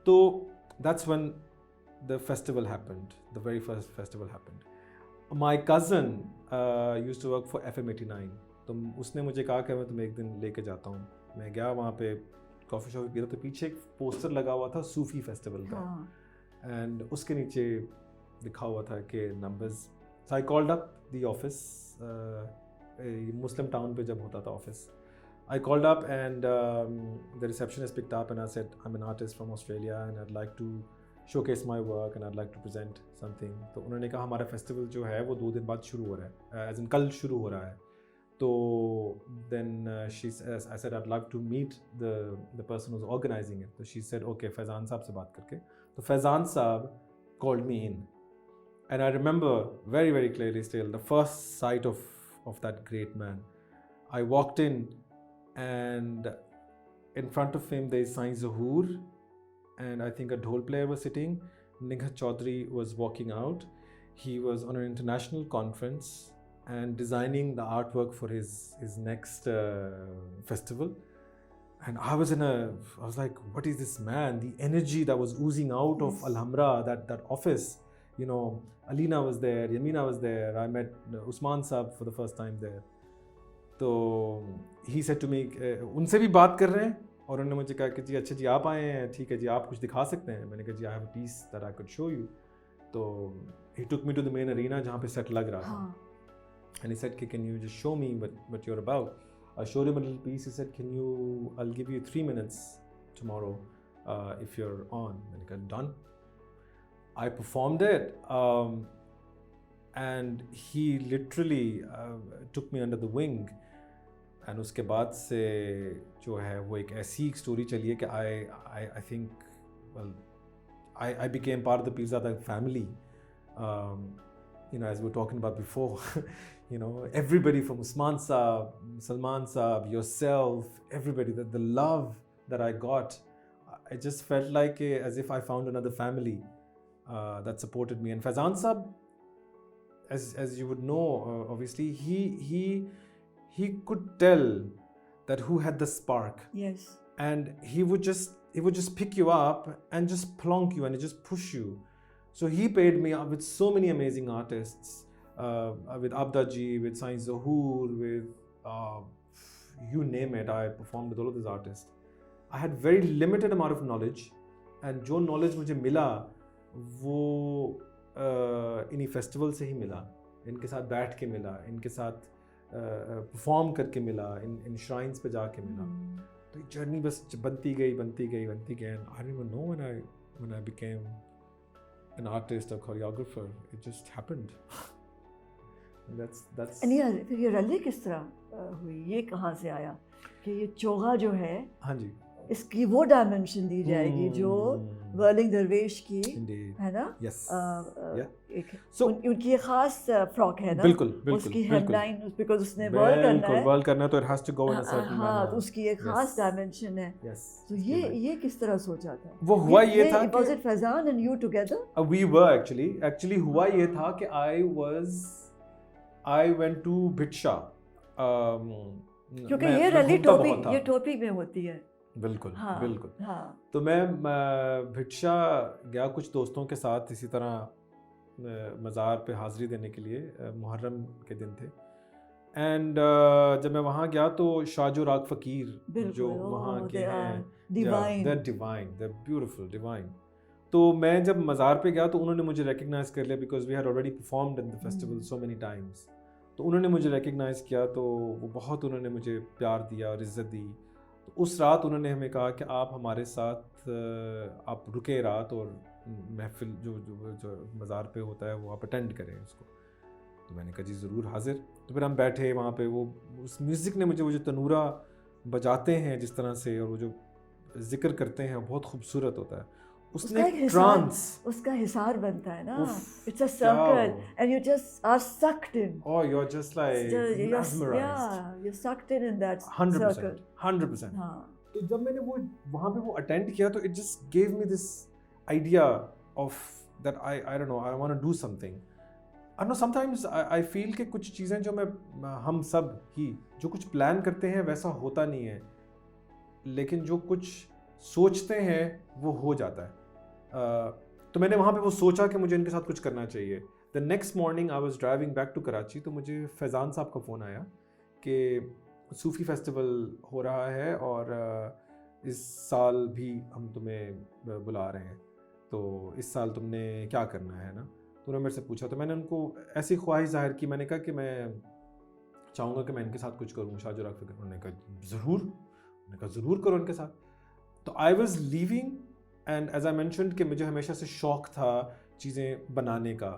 So that's when the festival happened, the very first festival happened. My cousin used to work for FM 89, तो उसने मुझे कहा कि मैं तुम्हें एक दिन लेके जाता हूँ। मैं गया वहाँ पे, कॉफ़ी शॉप पी रहा, तो पीछे एक पोस्टर लगा हुआ था सूफ़ी फेस्टिवल का, एंड उसके नीचे लिखा हुआ था कि numbers. So I called up the office, Muslim town पे जब होता था office. I called up and the receptionist picked up and I said, I'm an artist from Australia and I'd like to showcase my work and I'd like to present something. तो उन्होंने कहा हमारा festival जो है वो 2 दिन बाद शुरू हो रहा है, as in कल शुरू हो रहा है। तो then I said I'd like to meet the person who's organizing it. So she said, okay, Faizan साहब से बात करके। तो फैज़ान साहब called me in and I remember very, very clearly still the first sight of that great man. I walked in and in front of him there is Sain Zahoor and I think a dhol player was sitting. Nighat Chaudhary was walking out. He was on an international conference and designing the artwork for his next festival. And I was like, what is this man? The energy that was oozing out of Alhambra, that office, you know, Alina was there, Yamina was there, I met Usman Saab for the first time there. तो ही said to मी, उनसे भी बात कर रहे हैं और उन्होंने मुझे कहा कि जी अच्छा जी आप आए हैं, ठीक है जी आप कुछ दिखा सकते हैं। मैंने कहा जी I have a piece that I could show you. तो he took me to the main arena जहाँ पे set लग रहा था. हाँ. And he said, can you just show me what you're about? I showed him a little piece. He said, I'll give you 3 minutes tomorrow if you're on. And I got done. I performed it. And he literally took me under the wing. And उसके बाद से जो है वो एक ऐसी story चली है कि I think, well, I became part of the Pirzada family. As we were talking about before, everybody from Usman Saab, Salman Saab, yourself, everybody, the love that I got, I just felt like as if I found another family that supported me. And Faizan Saab, as you would know, obviously, he could tell that who had the spark. Yes. And he would just pick you up and just plonk you and just push you. So he paired me up with so many amazing artists, with Abdaji, with Sain Zahoor, with you name it. I performed with all of these artists. I had very limited amount of knowledge, and जो knowledge मुझे मिला वो इन्हीं festival से ही मिला. इनके साथ बैठ के मिला, इनके साथ परफॉर्म करके मिला, इन श्राइन्स पे जाके मिला. तो ये जर्नी बस बनती गई. And I didn't even know when I became an artist or choreographer. It just happened. And that's. And फिर ये रली किस तरह हुई? ये कहाँ से आया कि ये चोगा जो है, हाँ जी, इसकी वो डायमेंशन दी जाएगी जो वर्लिंग दरवेश की है ना? Yes. So उनकी एक खास फ्रॉक है ना? बिल्कुल. उसकी हेमलाइन, बिकॉज़ उसने वर्ल करना है तो it has to go in a certain manner. हाँ, तो उसकी एक खास डायमेंशन है. Yes. तो ये किस तरह सोचा था? वो हुआ ये था Was it Faizan and you together? We were actually हुआ ये था कि I went to Bhiksha. क्योंकि ये रली टोपी में होती है. बिल्कुल. हाँ. तो मैं भिक्षा गया कुछ दोस्तों के साथ इसी तरह मज़ार पे हाज़िरी देने के लिए. मुहर्रम के दिन थे. एंड जब मैं वहाँ गया तो शाजो राग फ़कीर जो वहाँ के हैं, they're divine, they're beautiful, divine. तो मैं जब मज़ार पे गया तो उन्होंने मुझे रिकग्नाइज़ कर लिया because we had already performed in the festival so many times. तो उन्होंने मुझे रिकग्नाइज़ किया, तो वो बहुत उन्होंने मुझे प्यार दिया और इज़्ज़त दी. तो उस रात उन्होंने हमें कहा कि आप हमारे साथ आप रुके रात और महफिल जो मज़ार पे होता है वो आप अटेंड करें उसको. तो मैंने कहा जी ज़रूर हाज़िर. तो फिर हम बैठे वहाँ पे. वो उस म्यूज़िक ने मुझे वो जो तनूरा बजाते हैं जिस तरह से और वो जो जिक्र करते हैं बहुत खूबसूरत होता है. उसने ट्रांस, उसका हिसार बनता है ना. It's a circle and you just are sucked in. Oh, you're just like mesmerized. Yeah, you're sucked in that 100%, circle. 100%. हाँ. तो जब मैंने वो वहाँ पे वो अटेंड किया तो it just gave me this idea of that I don't know, I want to do something. I know sometimes I feel कि कुछ चीज़ें जो हम सब ही जो कुछ प्लान करते हैं वैसा होता नहीं है, लेकिन जो कुछ सोचते हैं वो हो जाता है. तो मैंने वहाँ पे वो सोचा कि मुझे इनके साथ कुछ करना चाहिए. The next morning I was driving back to Karachi, तो मुझे फैज़ान साहब का फ़ोन आया कि सूफ़ी फेस्टिवल हो रहा है और इस साल भी हम तुम्हें बुला रहे हैं, तो इस साल तुमने क्या करना है ना. तो उन्होंने मेरे से पूछा, तो मैंने उनको ऐसी ख्वाहिश ज़ाहिर की. मैंने कहा कि मैं चाहूँगा कि मैं इनके साथ कुछ करूँ, शाजो राग फ़कीर. उन्होंने कहा ज़रूर करो इनके साथ. तो I was leaving and as I mentioned कि मुझे हमेशा से शौक़ था चीज़ें बनाने का,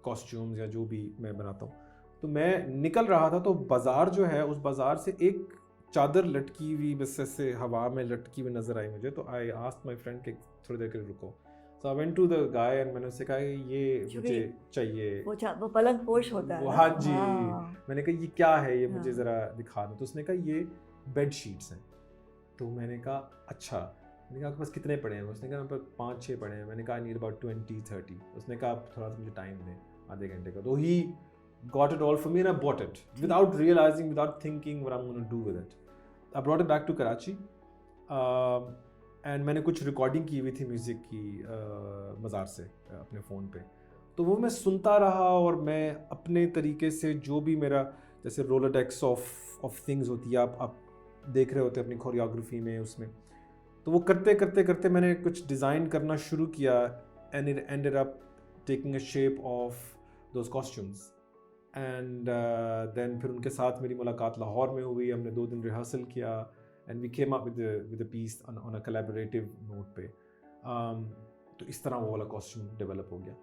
कॉस्ट्यूम्स या जो भी मैं बनाता हूँ. तो मैं निकल रहा था तो बाज़ार जो है उस बाज़ार से एक चादर लटकी हुई बस ऐसे हवा में लटकी हुई नज़र आई मुझे. तो आई आस्क्ड माई फ्रेंड कि थोड़ी देर के लिए रुको. So I went to the guy एंड मैंने उससे कहा कि ये मुझे चाहिए. वो पलंग पोश होता है. हाँ जी. मैंने कहा ये क्या है, ये मुझे ज़रा दिखा दो. तो उसने कहा ये बेड शीट्स हैं. तो मैंने कहा अच्छा. मैंने कहा आपके पास कितने पड़े हैं? उसने कहा मेरे पास 5-6 पड़े हैं. मैंने कहा आई नीड अबाउट 20-30. उसने कहा आप थोड़ा सा मुझे टाइम दें, आधे घंटे का. तो ही got it all for me and I bought it without realizing, without thinking what I'm going to do with it. I brought it back to Karachi and मैंने कुछ रिकॉर्डिंग की हुई थी म्यूज़िक की मज़ार से अपने फ़ोन पे. तो वो मैं सुनता रहा और मैं अपने तरीके से जो भी मेरा जैसे रोलोडेक्स ऑफ थिंग्स होती है, आप देख रहे होते अपनी कोरियोग्राफी में उसमें. तो वो करते करते मैंने कुछ डिज़ाइन करना शुरू किया and it ended up taking a shape of those costumes. And then फिर उनके साथ मेरी मुलाकात लाहौर में हुई, हमने 2 दिन रिहर्सल किया, and we came up with a piece on a collaborative note पे. तो इस तरह वो वाला costume develop हो गया.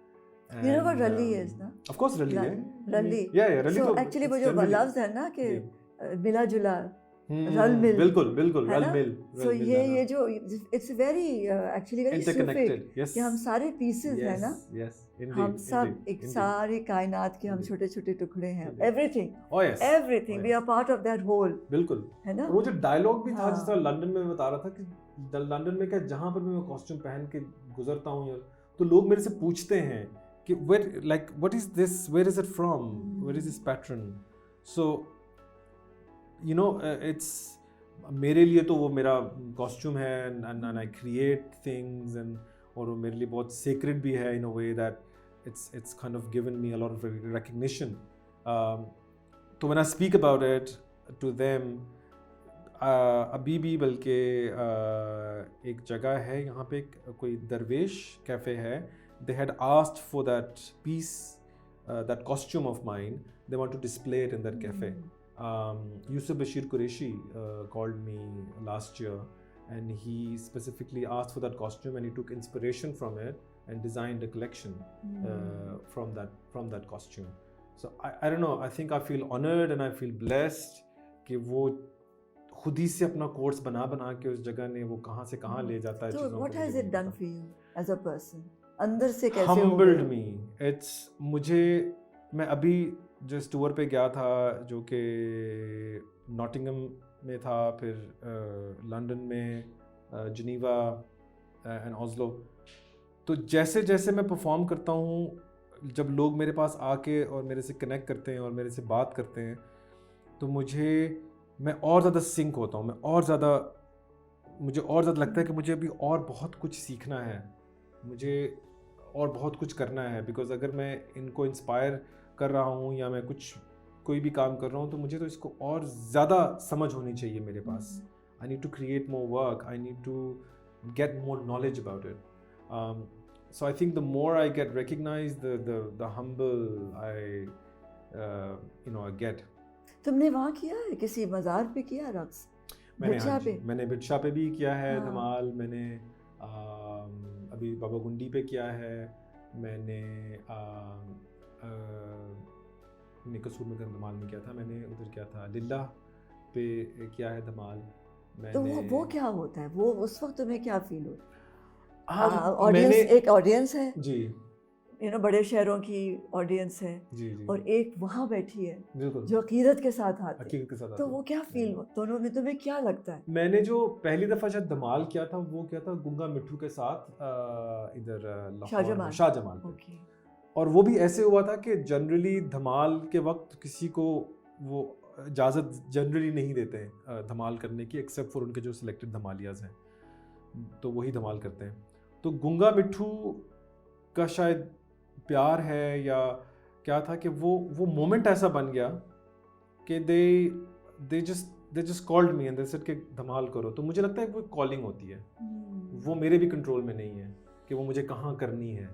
You know what रली is ना? Of course रली है. रली. Yeah, रली so तो actually वो जो लफ्ज़ है ना कि मिला जुला, रल मिल. बिल्कुल रल मिल. So ये जो it's very actually very interconnected. specific. Yes. कि हम सारे pieces हैं ना. Yes. Indeed. हम सब एक सारी कायनात के हम छोटे-छोटे टुकड़े हैं. Everything. Oh yes. Everything. We are part of that whole. बिल्कुल. है ना? वो जो डायलॉग भी था जिस तरह लंदन में बता रहा था कि लंदन में क्या जहाँ पर भी मैं कॉस्ट्यूम पहन के गुजरता हूँ तो लोग मेरे से पूछते हैं कि what is this, where is it from, where is this pattern. So you know it's मेरे लिए तो वो मेरा कॉस्ट्यूम है and I create things and और वो मेरे लिए बहुत sacred भी है in a way that it's kind of given me a lot of recognition. तो when I speak about it to them अभी भी बल्कि एक जगह है यहाँ पे कोई दरवेश कैफ़े है. They had asked for that piece, that costume of mine. They want to display it in that cafe. Yusuf Bashir Qureshi called me last year, and he specifically asked for that costume, and he took inspiration from it and designed a collection from that costume. So I don't know. I think I feel honored and I feel blessed कि वो खुद ही से अपना course बना के उस जगह ने वो कहाँ से कहाँ ले जाता है चीज़ों को. So what has it done for you as a person? अंदर से कैसे humbled me. मैं अभी जिस टूर पे गया था जो कि नॉटिंघम में था, फिर लंदन में, जिनीवा एंड ओस्लो. तो जैसे जैसे मैं परफॉर्म करता हूँ, जब लोग मेरे पास आके और मेरे से कनेक्ट करते हैं और मेरे से बात करते हैं, तो मैं और ज़्यादा सिंक होता हूँ. मुझे और ज़्यादा लगता है कि मुझे अभी और बहुत कुछ सीखना है, मुझे और बहुत कुछ करना है. बिकॉज अगर मैं इनको इंस्पायर कर रहा हूँ या मैं कोई भी काम कर रहा हूँ तो मुझे तो इसको और ज़्यादा समझ होनी चाहिए मेरे पास. I need to create more work, I need to get more knowledge about it. So I think the more I get recognise the humble I get. तुमने वहाँ किया है, किसी मज़ार पे किया रक्स? मैंने बिरशा पे भी किया है धमाल. मैंने अभी बाबा गुंडी पे किया है. मैंने कसूर में धमाल में किया था. मैंने उधर किया था लिल्ला पे किया है धमाल. तो वो क्या होता है, वो उस वक्त तुम्हें क्या फील होता है? ऑडियंस, एक ऑडियंस है जी, बड़े शहरों की ऑडियंस है जी. और एक वहाँ बैठी है जो अकीदत के साथ आती है. तो वो क्या फील दोनों में तुम्हें क्या लगता है? मैंने जो पहली दफ़ा शायद धमाल किया था वो किया था गुंगा मिट्ठू के साथ इधर शाहजमाल. और वो भी ऐसे हुआ था कि जनरली धमाल के वक्त किसी को वो इजाज़त जनरली नहीं देते हैं धमाल करने की, एक्सेप्ट फॉर उनके जो सिलेक्टेड धमालियाज़ हैं, तो वही धमाल करते हैं. तो गुंगा मिट्ठू का शायद प्यार है या क्या था कि वो मोमेंट ऐसा बन गया कि they just called me and they said कि धमाल करो. तो मुझे लगता है वो कॉलिंग होती है, वो मेरे भी कंट्रोल में नहीं है कि वो मुझे कहाँ करनी है.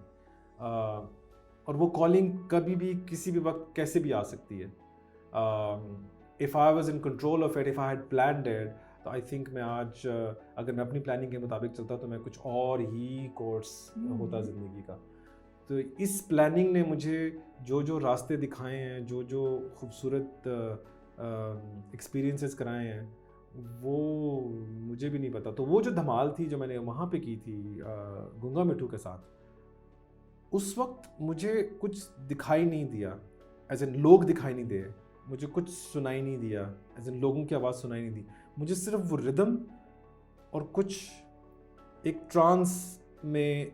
और वो कॉलिंग कभी भी किसी भी वक्त कैसे भी आ सकती है. If I was in control of it, if I had planned it, तो आई थिंक मैं आज अगर मैं अपनी प्लानिंग के मुताबिक चलता तो मैं कुछ और ही कोर्स होता ज़िंदगी का. तो इस प्लानिंग ने मुझे जो रास्ते दिखाए हैं, जो खूबसूरत एक्सपीरियंसेस कराए हैं, वो मुझे भी नहीं पता. तो वो जो धमाल थी जो मैंने वहाँ पे की थी गुंगा मिट्ठू के साथ, उस वक्त मुझे कुछ दिखाई नहीं दिया, एज एन लोग दिखाई नहीं दिए, मुझे कुछ सुनाई नहीं दिया, एज एन लोगों की आवाज़ सुनाई नहीं दी. मुझे सिर्फ वो रिदम और कुछ एक ट्रांस में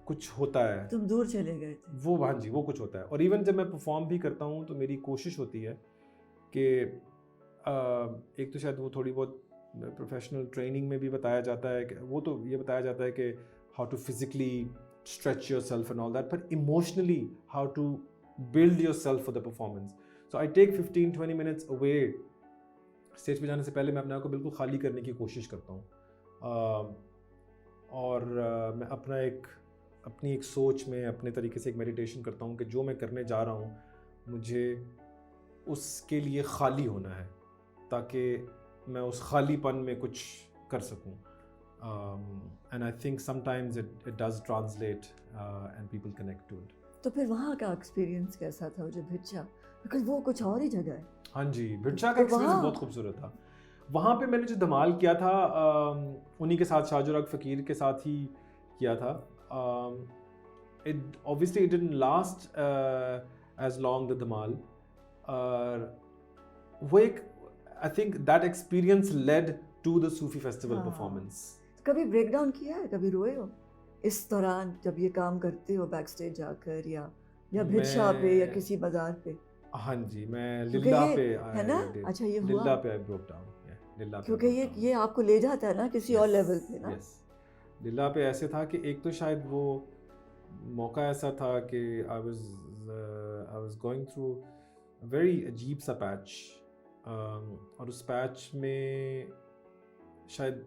कुछ होता है. तुम दूर चले गए थे. वो हाँ जी, वो कुछ होता है. और इवन जब मैं परफॉर्म भी करता हूँ तो मेरी कोशिश होती है कि एक तो शायद वो थोड़ी बहुत प्रोफेशनल ट्रेनिंग में भी बताया जाता है कि वो तो ये बताया जाता है कि how to physically stretch yourself and all that, but emotionally how to build yourself for the performance. So I take 15-20 minutes away. Stage पे जाने से पहले मैं अपने आप को बिल्कुल खाली करने की कोशिश करता हूँ. और मैं अपना एक अपनी एक सोच में अपने तरीके से एक मेडिटेशन करता हूँ कि जो मैं करने जा रहा हूँ मुझे उसके लिए खाली होना है ताकि मैं उस खालीपन में कुछ कर सकूँ. And I think sometimes it does translate and people connect to it. तो फिर वहाँ का एक्सपीरियंस कैसा था जो भिक्षा, बिकॉज वो कुछ और ही जगह है. हाँ जी, भिक्षा का तो एक्सपीरियंस वहाँ- बहुत खूबसूरत था. वहाँ पे मैंने जो धमाल किया था उन्हीं के साथ शाहजुराग फ़कीर के साथ ही किया था. It obviously it didn't last as long the dhamaal. वो एक I think that experience led to the Sufi festival हाँ. परफॉर्मेंस. कभी ब्रेक डाउन किया है, कभी रोए हो इस दौरान जब ये काम करते हो बैक स्टेज जाकर, या भिक्षा पे या मैं- किसी बाजार पे? हाँ जी, मैं क्योंकि लिल्ला ये पे है ना, I did. अच्छा ये लिल्ला हुआ पे आई ब्रोक डाउन. लिल्ला पे क्योंकि I broke down. ये आपको ले जाता है ना किसी और Yes, लेवल पे ना. yes. लिल्ला पे ऐसे था कि एक तो शायद वो मौका ऐसा था कि I was going through very अजीब सा पैच. और उस पैच में शायद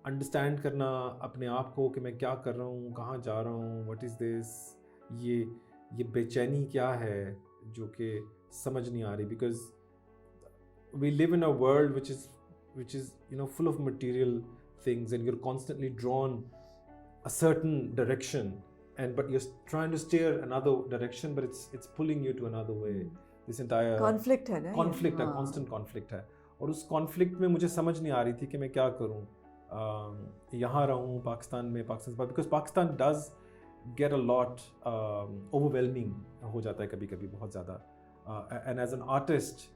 अंडरस्टैंड करना अपने आप को कि मैं क्या कर रहा हूँ, कहाँ जा रहा हूँ, व्हाट इज़ दिस, ये बेचैनी क्या है जो कि समझ नहीं आ रही. Because we live in a world which is full of material things and you're constantly drawn a certain direction but you're trying to steer another direction but it's pulling you to another way. This entire conflict है ना, conflict है, constant conflict है. और उस conflict में मुझे समझ नहीं आ रही थी कि मैं क्या करूं. यहाँ रहूं पाकिस्तान में, because Pakistan does get a lot overwhelming हो जाता है कभी-कभी बहुत ज़्यादा. And as an artist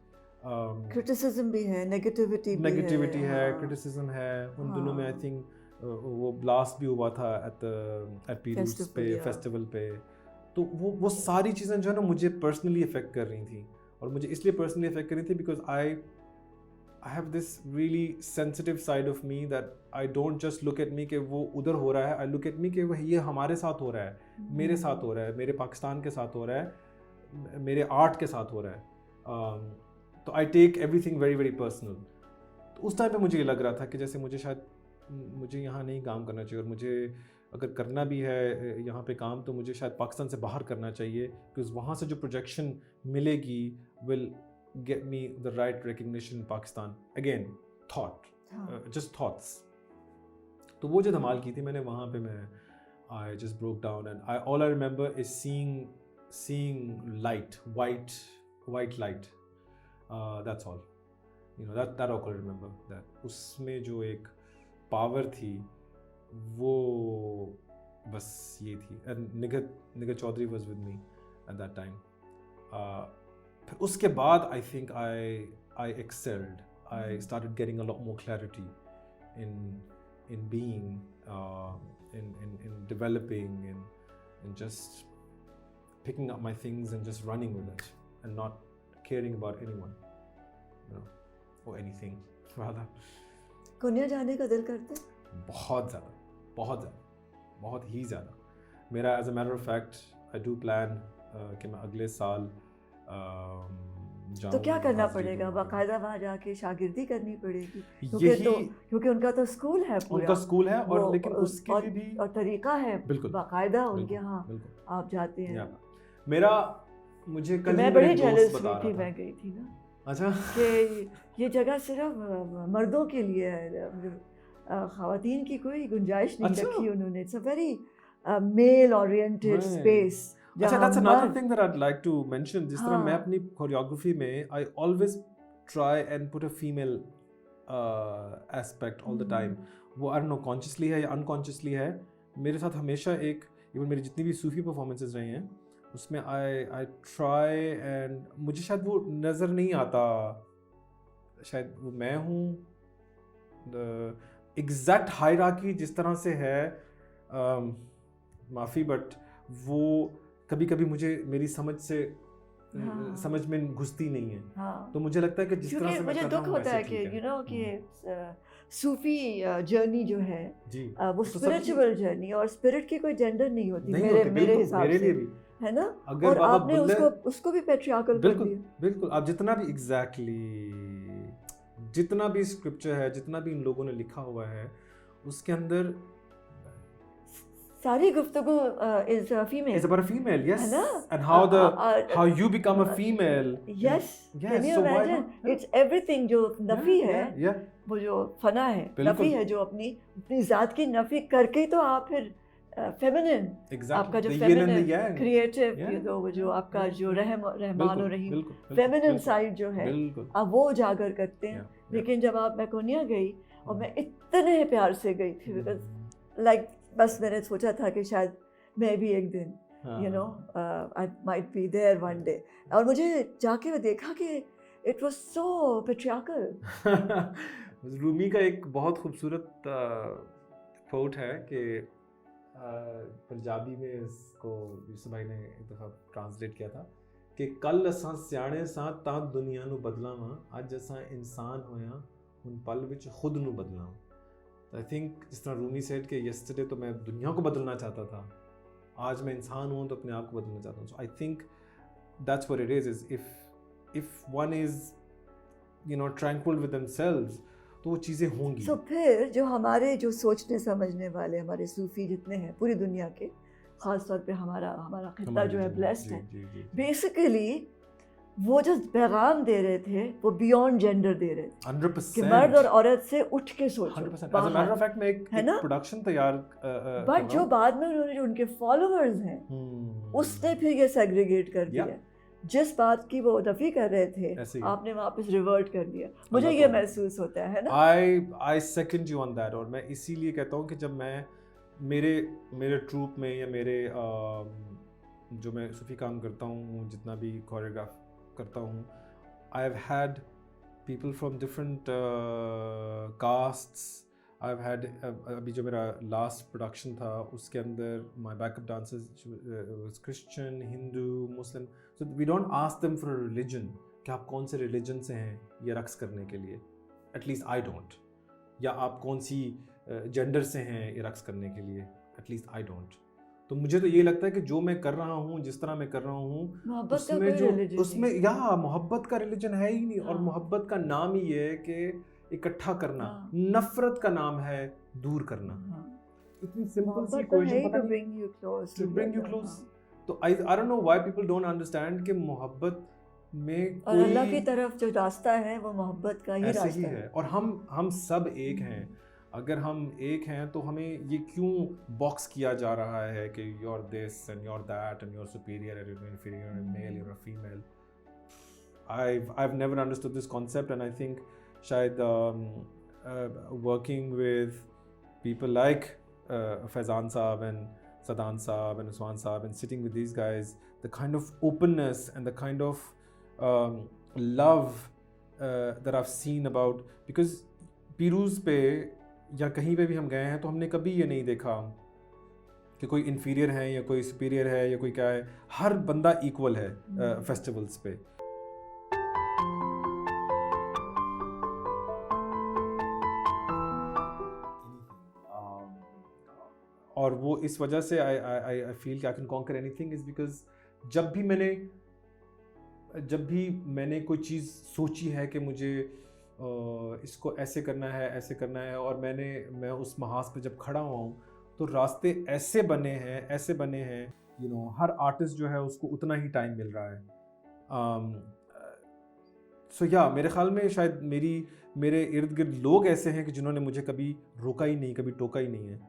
criticism भी है, नेगेटिविटी है, क्रिटिसिज्म है. उन दिनों में आई थिंक वो ब्लास्ट भी हुआ था एट पीरूट्स पे, फेस्टिवल पे. तो वो सारी चीज़ें जो है ना मुझे पर्सनली इफेक्ट कर रही थी. और मुझे इसलिए पर्सनली इफेक्ट कर रही थी because I have this really sensitive side of me that I don't just look at me कि वो उधर हो रहा है. आई लुक एट मी कि ये हमारे साथ हो रहा है, मेरे साथ हो रहा है, मेरे पाकिस्तान के साथ हो रहा है, मेरे आर्ट के साथ हो रहा है. तो I take everything very very personal. तो उस टाइम पे मुझे ये लग रहा था कि जैसे मुझे यहाँ नहीं काम करना चाहिए. और मुझे अगर करना भी है यहाँ पे काम तो मुझे शायद पाकिस्तान से बाहर करना चाहिए बिकॉज वहाँ से जो प्रोजेक्शन मिलेगी will get me the right recognition in Pakistan. Again thought, just thoughts. तो वो जो धमाल की थी मैंने वहाँ पे मैं I just broke down and all I remember is seeing light, white light. That's all. That all I remember. That उसमें जो एक पावर थी वो बस ये थी. And निगत Chaudhary was with me at that time. फिर उसके बाद I think I excelled. I started getting a lot more clarity in being, in developing, in just picking up my things and just running with it and not caring about anyone, or anything rather. कुन्या जाने का दिल करता है? बहुत ज़्यादा, बहुत ही ज़्यादा. मेरा as a matter of fact I do plan कि मैं अगले साल जाऊँ. तो क्या करना पड़ेगा? बाकायदा वहाँ जाके शागिर्दी करनी पड़ेगी क्योंकि उनका तो स्कूल है पूरा. उनका स्कूल है और लेकिन उसके लिए भी और तरीका है बिल्कुल बाकायदा उनके यहाँ आप जाते हैं. मेरा मुझे कल मैं बड़ी जेलस हुई थी, मैं गई थी ना. अच्छा. कि ये जगह सिर्फ मर्दों के लिए है, ख़वातीन की कोई गुंजाइश नहीं रखी उन्होंने. It's a very male oriented space. अच्छा, that's another thing that I'd like to mention. जिस तरह मैं अपनी कोरियोग्राफी में I always try and put a female aspect all the time. वो I don't know consciously है या unconsciously है. मेरे साथ हमेशा एक इवन मेरी जितनी भी सूफी परफॉर्मेंसेस रही हैं उसमें आई ट्राई एंड मुझे शायद वो नज़र नहीं आता, शायद वो मैं हूँ. एग्जैक्ट हायरार्की जिस तरह से है माफ़ी बट वो कभी कभी मुझे मेरी समझ में घुसती नहीं है. तो मुझे लगता है कि जिस तरह से मुझे दुख होता है कि कि सूफी जर्नी जो है जी वो स्पिरिचुअल जर्नी, और स्पिरिट की कोई जेंडर नहीं होती मेरे हिसाब से, है ना. और आपने उसको भी पैट्रियार्कल कर दिया. बिल्कुल. आप जितना भी जितना भी स्क्रिप्चर है, जितना भी इन लोगों ने लिखा हुआ है उसके अंदर सारी गुफ्तगू is female It's about a female, yes. है ना? And how you become a female. Yes, can you so why imagine? not? It's everything जो नफी है, Yeah. वो जो फना है, बिल्कुल। नफी है, जो अपनी जात की नफी करके ही तो आप फिर फेमिनिन, Exactly. आपका जो The yin and the feminine yang. Creative, Yeah. वो जो आपका जो रहमान और बिल्कुल, रहीम बिल्कुल, फेमिनिन बिल्कुल, साइड जो है, बिल्कुल। आप वो उजागर करते हैं। Yeah, yeah. लेकिन जब आप मैकोनिया गई और मैं इतने प्यार से गई थी, बिकॉज लाइक बस मैंने सोचा था कि शायद मैं भी एक दिन you know I might be there one day, और मुझे जाके मैं देखा कि it was so patriarchal. Rumi का एक बहुत खूबसूरत कोट है कि पंजाबी में इसको यूसुफ भाई ने एक दफ़ा ट्रांसलेट किया था कि कल असां सियाणे सां तां दुनिया नूं बदलावां, अज असां इंसान होया उन पल विच खुद नूं बदलावां। आई थिंक जिस तरह रूमी सेड कि यस्टरडे तो मैं दुनिया को बदलना चाहता था, आज मैं इंसान हूँ तो अपने आप को बदलना चाहता हूँ। So I think that's what it is if one is you know tranquil with themselves, तो वो चीज़ें होंगी। सो फिर जो हमारे जो सोचने समझने वाले हमारे सूफी जितने हैं पूरी दुनिया के, ख़ास तौर पे हमारा खित्ता जो है ब्लेस्ड है, बेसिकली वो जो पैगाम दे रहे थे वो बियॉन्ड जेंडर दे रहे थे 100%। कि मर्द और औरत से उठ के सोचो 100%। As a matter of fact, मैं एक प्रोडक्शन तैयार बट जो बाद में उन्होंने जो उनके फॉलोअर्स हैं उसने फिर ये सेग्रीगेट कर दिया। जिस बात की वो दफी कर रहे थे आपने वापस रिवर्ट कर दिया। मुझे ये महसूस होता है ना। आई सेकंड यू ऑन दैट। और मैं इसीलिए कहता हूँ कि जब मैं मेरे ट्रूप में या मेरे जो मैं सूफी काम करता हूँ, जितना भी कोरियोग्राफ करता हूँ, I have had people from different castes. I have had अभी जो मेरा लास्ट प्रोडक्शन था उसके अंदर my backup dancers Christian, Hindu, Muslim. So we don't ask them for a religion कि आप कौन से रिलीजन से हैं ये रक्स करने के लिए, एटलीस्ट आई डोंट। या आप कौन सी जेंडर से हैं ये रक्स करने के लिए, एटलीस्ट आई डोंट। तो मुझे तो ये लगता है कि जो मैं कर रहा हूँ, जिस तरह मैं कर रहा हूँ, उसमें या मोहब्बत का रिलीजन है ही नहीं। और मोहब्बत का नाम ही ये है कि इकट्ठा करना, नफरत का नाम है दूर करना। इतनी सिंपल सी इक्वेशन, पता नहीं, to bring you close। तो I don't know why people don't understand कि मोहब्बत में और अल्लाह की तरफ जो रास्ता है वो मोहब्बत का ही रास्ता ही है। और हम सब एक हैं। अगर हम एक हैं तो हमें ये क्यों बॉक्स किया जा रहा है कि you're this and you're that and you're superior and you're inferior, you're a male, you're a female। I've never understood this concept, and I think शायद working with people like Faizan Saab and Sadan Saab and Usman Saab and sitting with these guys, the kind of openness and the kind of love that I've seen about, because पीरूज़ पे या कहीं पे भी हम गए हैं तो हमने कभी ये नहीं देखा कि कोई इन्फीरियर है या कोई सुपीरियर है या कोई क्या है। हर बंदा इक्वल है फेस्टिवल्स पे। और वो इस वजह से आई फील कि I can conquer anything is because जब भी मैंने कोई चीज़ सोची है कि मुझे इसको ऐसे करना है और मैं उस महाज पे जब खड़ा हुआ हूँ तो रास्ते ऐसे बने हैं यू नो, हर आर्टिस्ट जो है उसको उतना ही टाइम मिल रहा है। सो या मेरे ख्याल में शायद मेरे इर्द गिर्द लोग ऐसे हैं कि जिन्होंने मुझे कभी रोका ही नहीं, कभी टोका ही नहीं है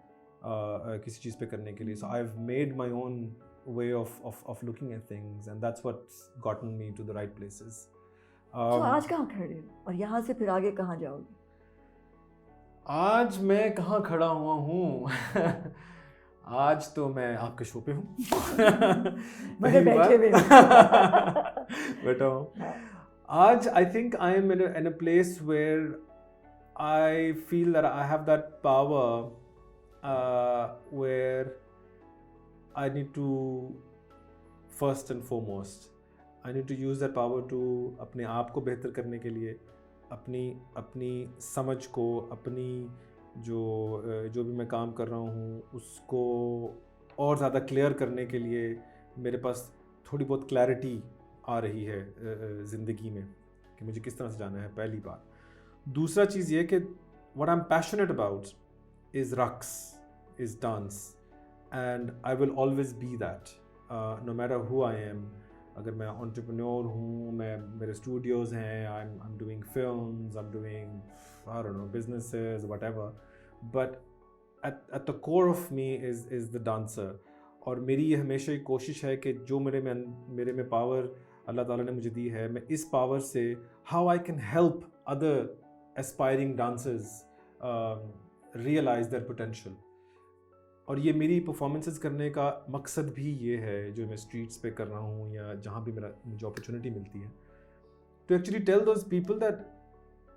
किसी चीज़ पे करने के लिए। So I have made my own way of looking at things, and that's what's gotten me to the right places. तो आज कहाँ खड़े हो और यहाँ से फिर आगे कहाँ जाओगे? आज मैं कहाँ खड़ा हुआ हूँ आज तो मैं आपके शो पे हूँ बैठा हूँ। आज I think I am in a place where I feel that I have that power where I need to, first and foremost, I need to use that power to अपने आप को बेहतर करने के लिए, अपनी समझ को, अपनी जो भी मैं काम कर रहा हूँ उसको और ज़्यादा क्लियर करने के लिए मेरे पास थोड़ी बहुत क्लैरिटी आ रही है ज़िंदगी में कि मुझे किस तरह से जाना है, पहली बात। दूसरा चीज़ ये कि what I'm passionate about is raqs, is dance, and I will always be that, no matter who I am. अगर मैं entrepreneur हूँ, मेरे studios हैं, I'm doing films, I'm doing, I don't know, businesses, whatever, but at the core of me is the dancer. और मेरी ये हमेशा एक कोशिश है कि जो मेरे में पावर अल्लाह ताला ने मुझे दी है, मैं इस पावर से how I can help other aspiring dancers realize their potential. और ये मेरी परफॉर्मेंसेस करने का मकसद भी ये है, जो मैं स्ट्रीट्स पे कर रहा हूँ या जहाँ भी मुझे अपॉर्चुनिटी मिलती है, to actually tell those people that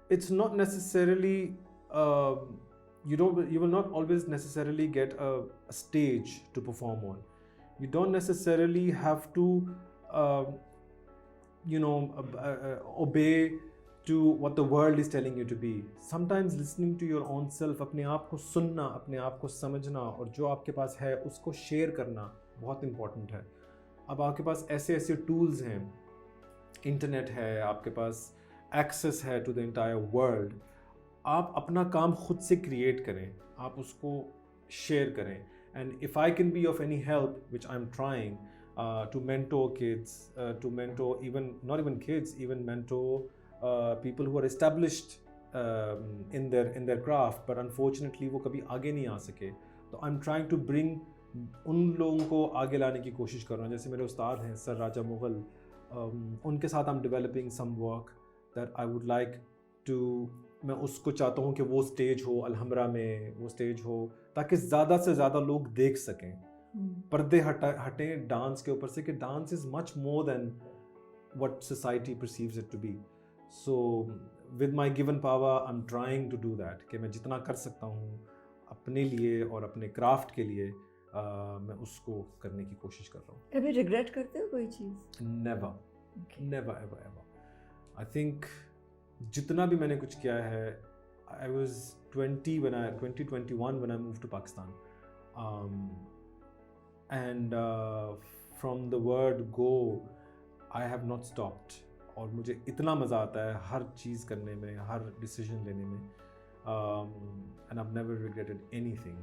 it's not necessarily you will not always necessarily get a stage to perform on. You don't necessarily have to obey to what the world is telling you to be. Sometimes listening to your own self, अपने आप को सुनना, अपने आप को समझना और जो आपके पास है उसको शेयर करना बहुत इम्पॉर्टेंट है. अब आपके पास ऐसे टूल्स हैं, इंटरनेट है, आपके पास एक्सेस है टू द एंटायर वर्ल्ड. आप अपना काम खुद से क्रिएट करें, आप उसको शेयर करें. And if I can be of any help, which I am trying to mentor kids, to mentor not even kids, even mentor people who are established in their craft, but unfortunately वो कभी आगे नहीं आ सके. तो I'm trying to bring उन लोगों को आगे लाने की कोशिश कर रहा हूँ. जैसे मेरे उस्ताद हैं सर राजा मुगल, उनके साथ I'm developing some work that I would like to, मैं उसको चाहता हूँ कि वो स्टेज हो, अलहमरा में वो स्टेज हो, ताकि ज़्यादा से ज़्यादा लोग देख सकें. पर्दे हटें डांस के ऊपर से, कि dance is much more than what society perceives it to be. So with my given power I am trying to do that, कि मैं जितना कर सकता हूँ अपने लिए और अपने क्राफ्ट के लिए, मैं उसको करने की कोशिश कर रहा हूँ. कभी रिग्रेट करते हो कोई चीज़? Never ever. आई थिंक जितना भी मैंने कुछ किया है, I was 2021 when I moved to Pakistan. And from the word go, I have not stopped. और मुझे इतना मज़ा आता है हर चीज़ करने में, हर डिसीजन लेने में. And I've never regretted anything.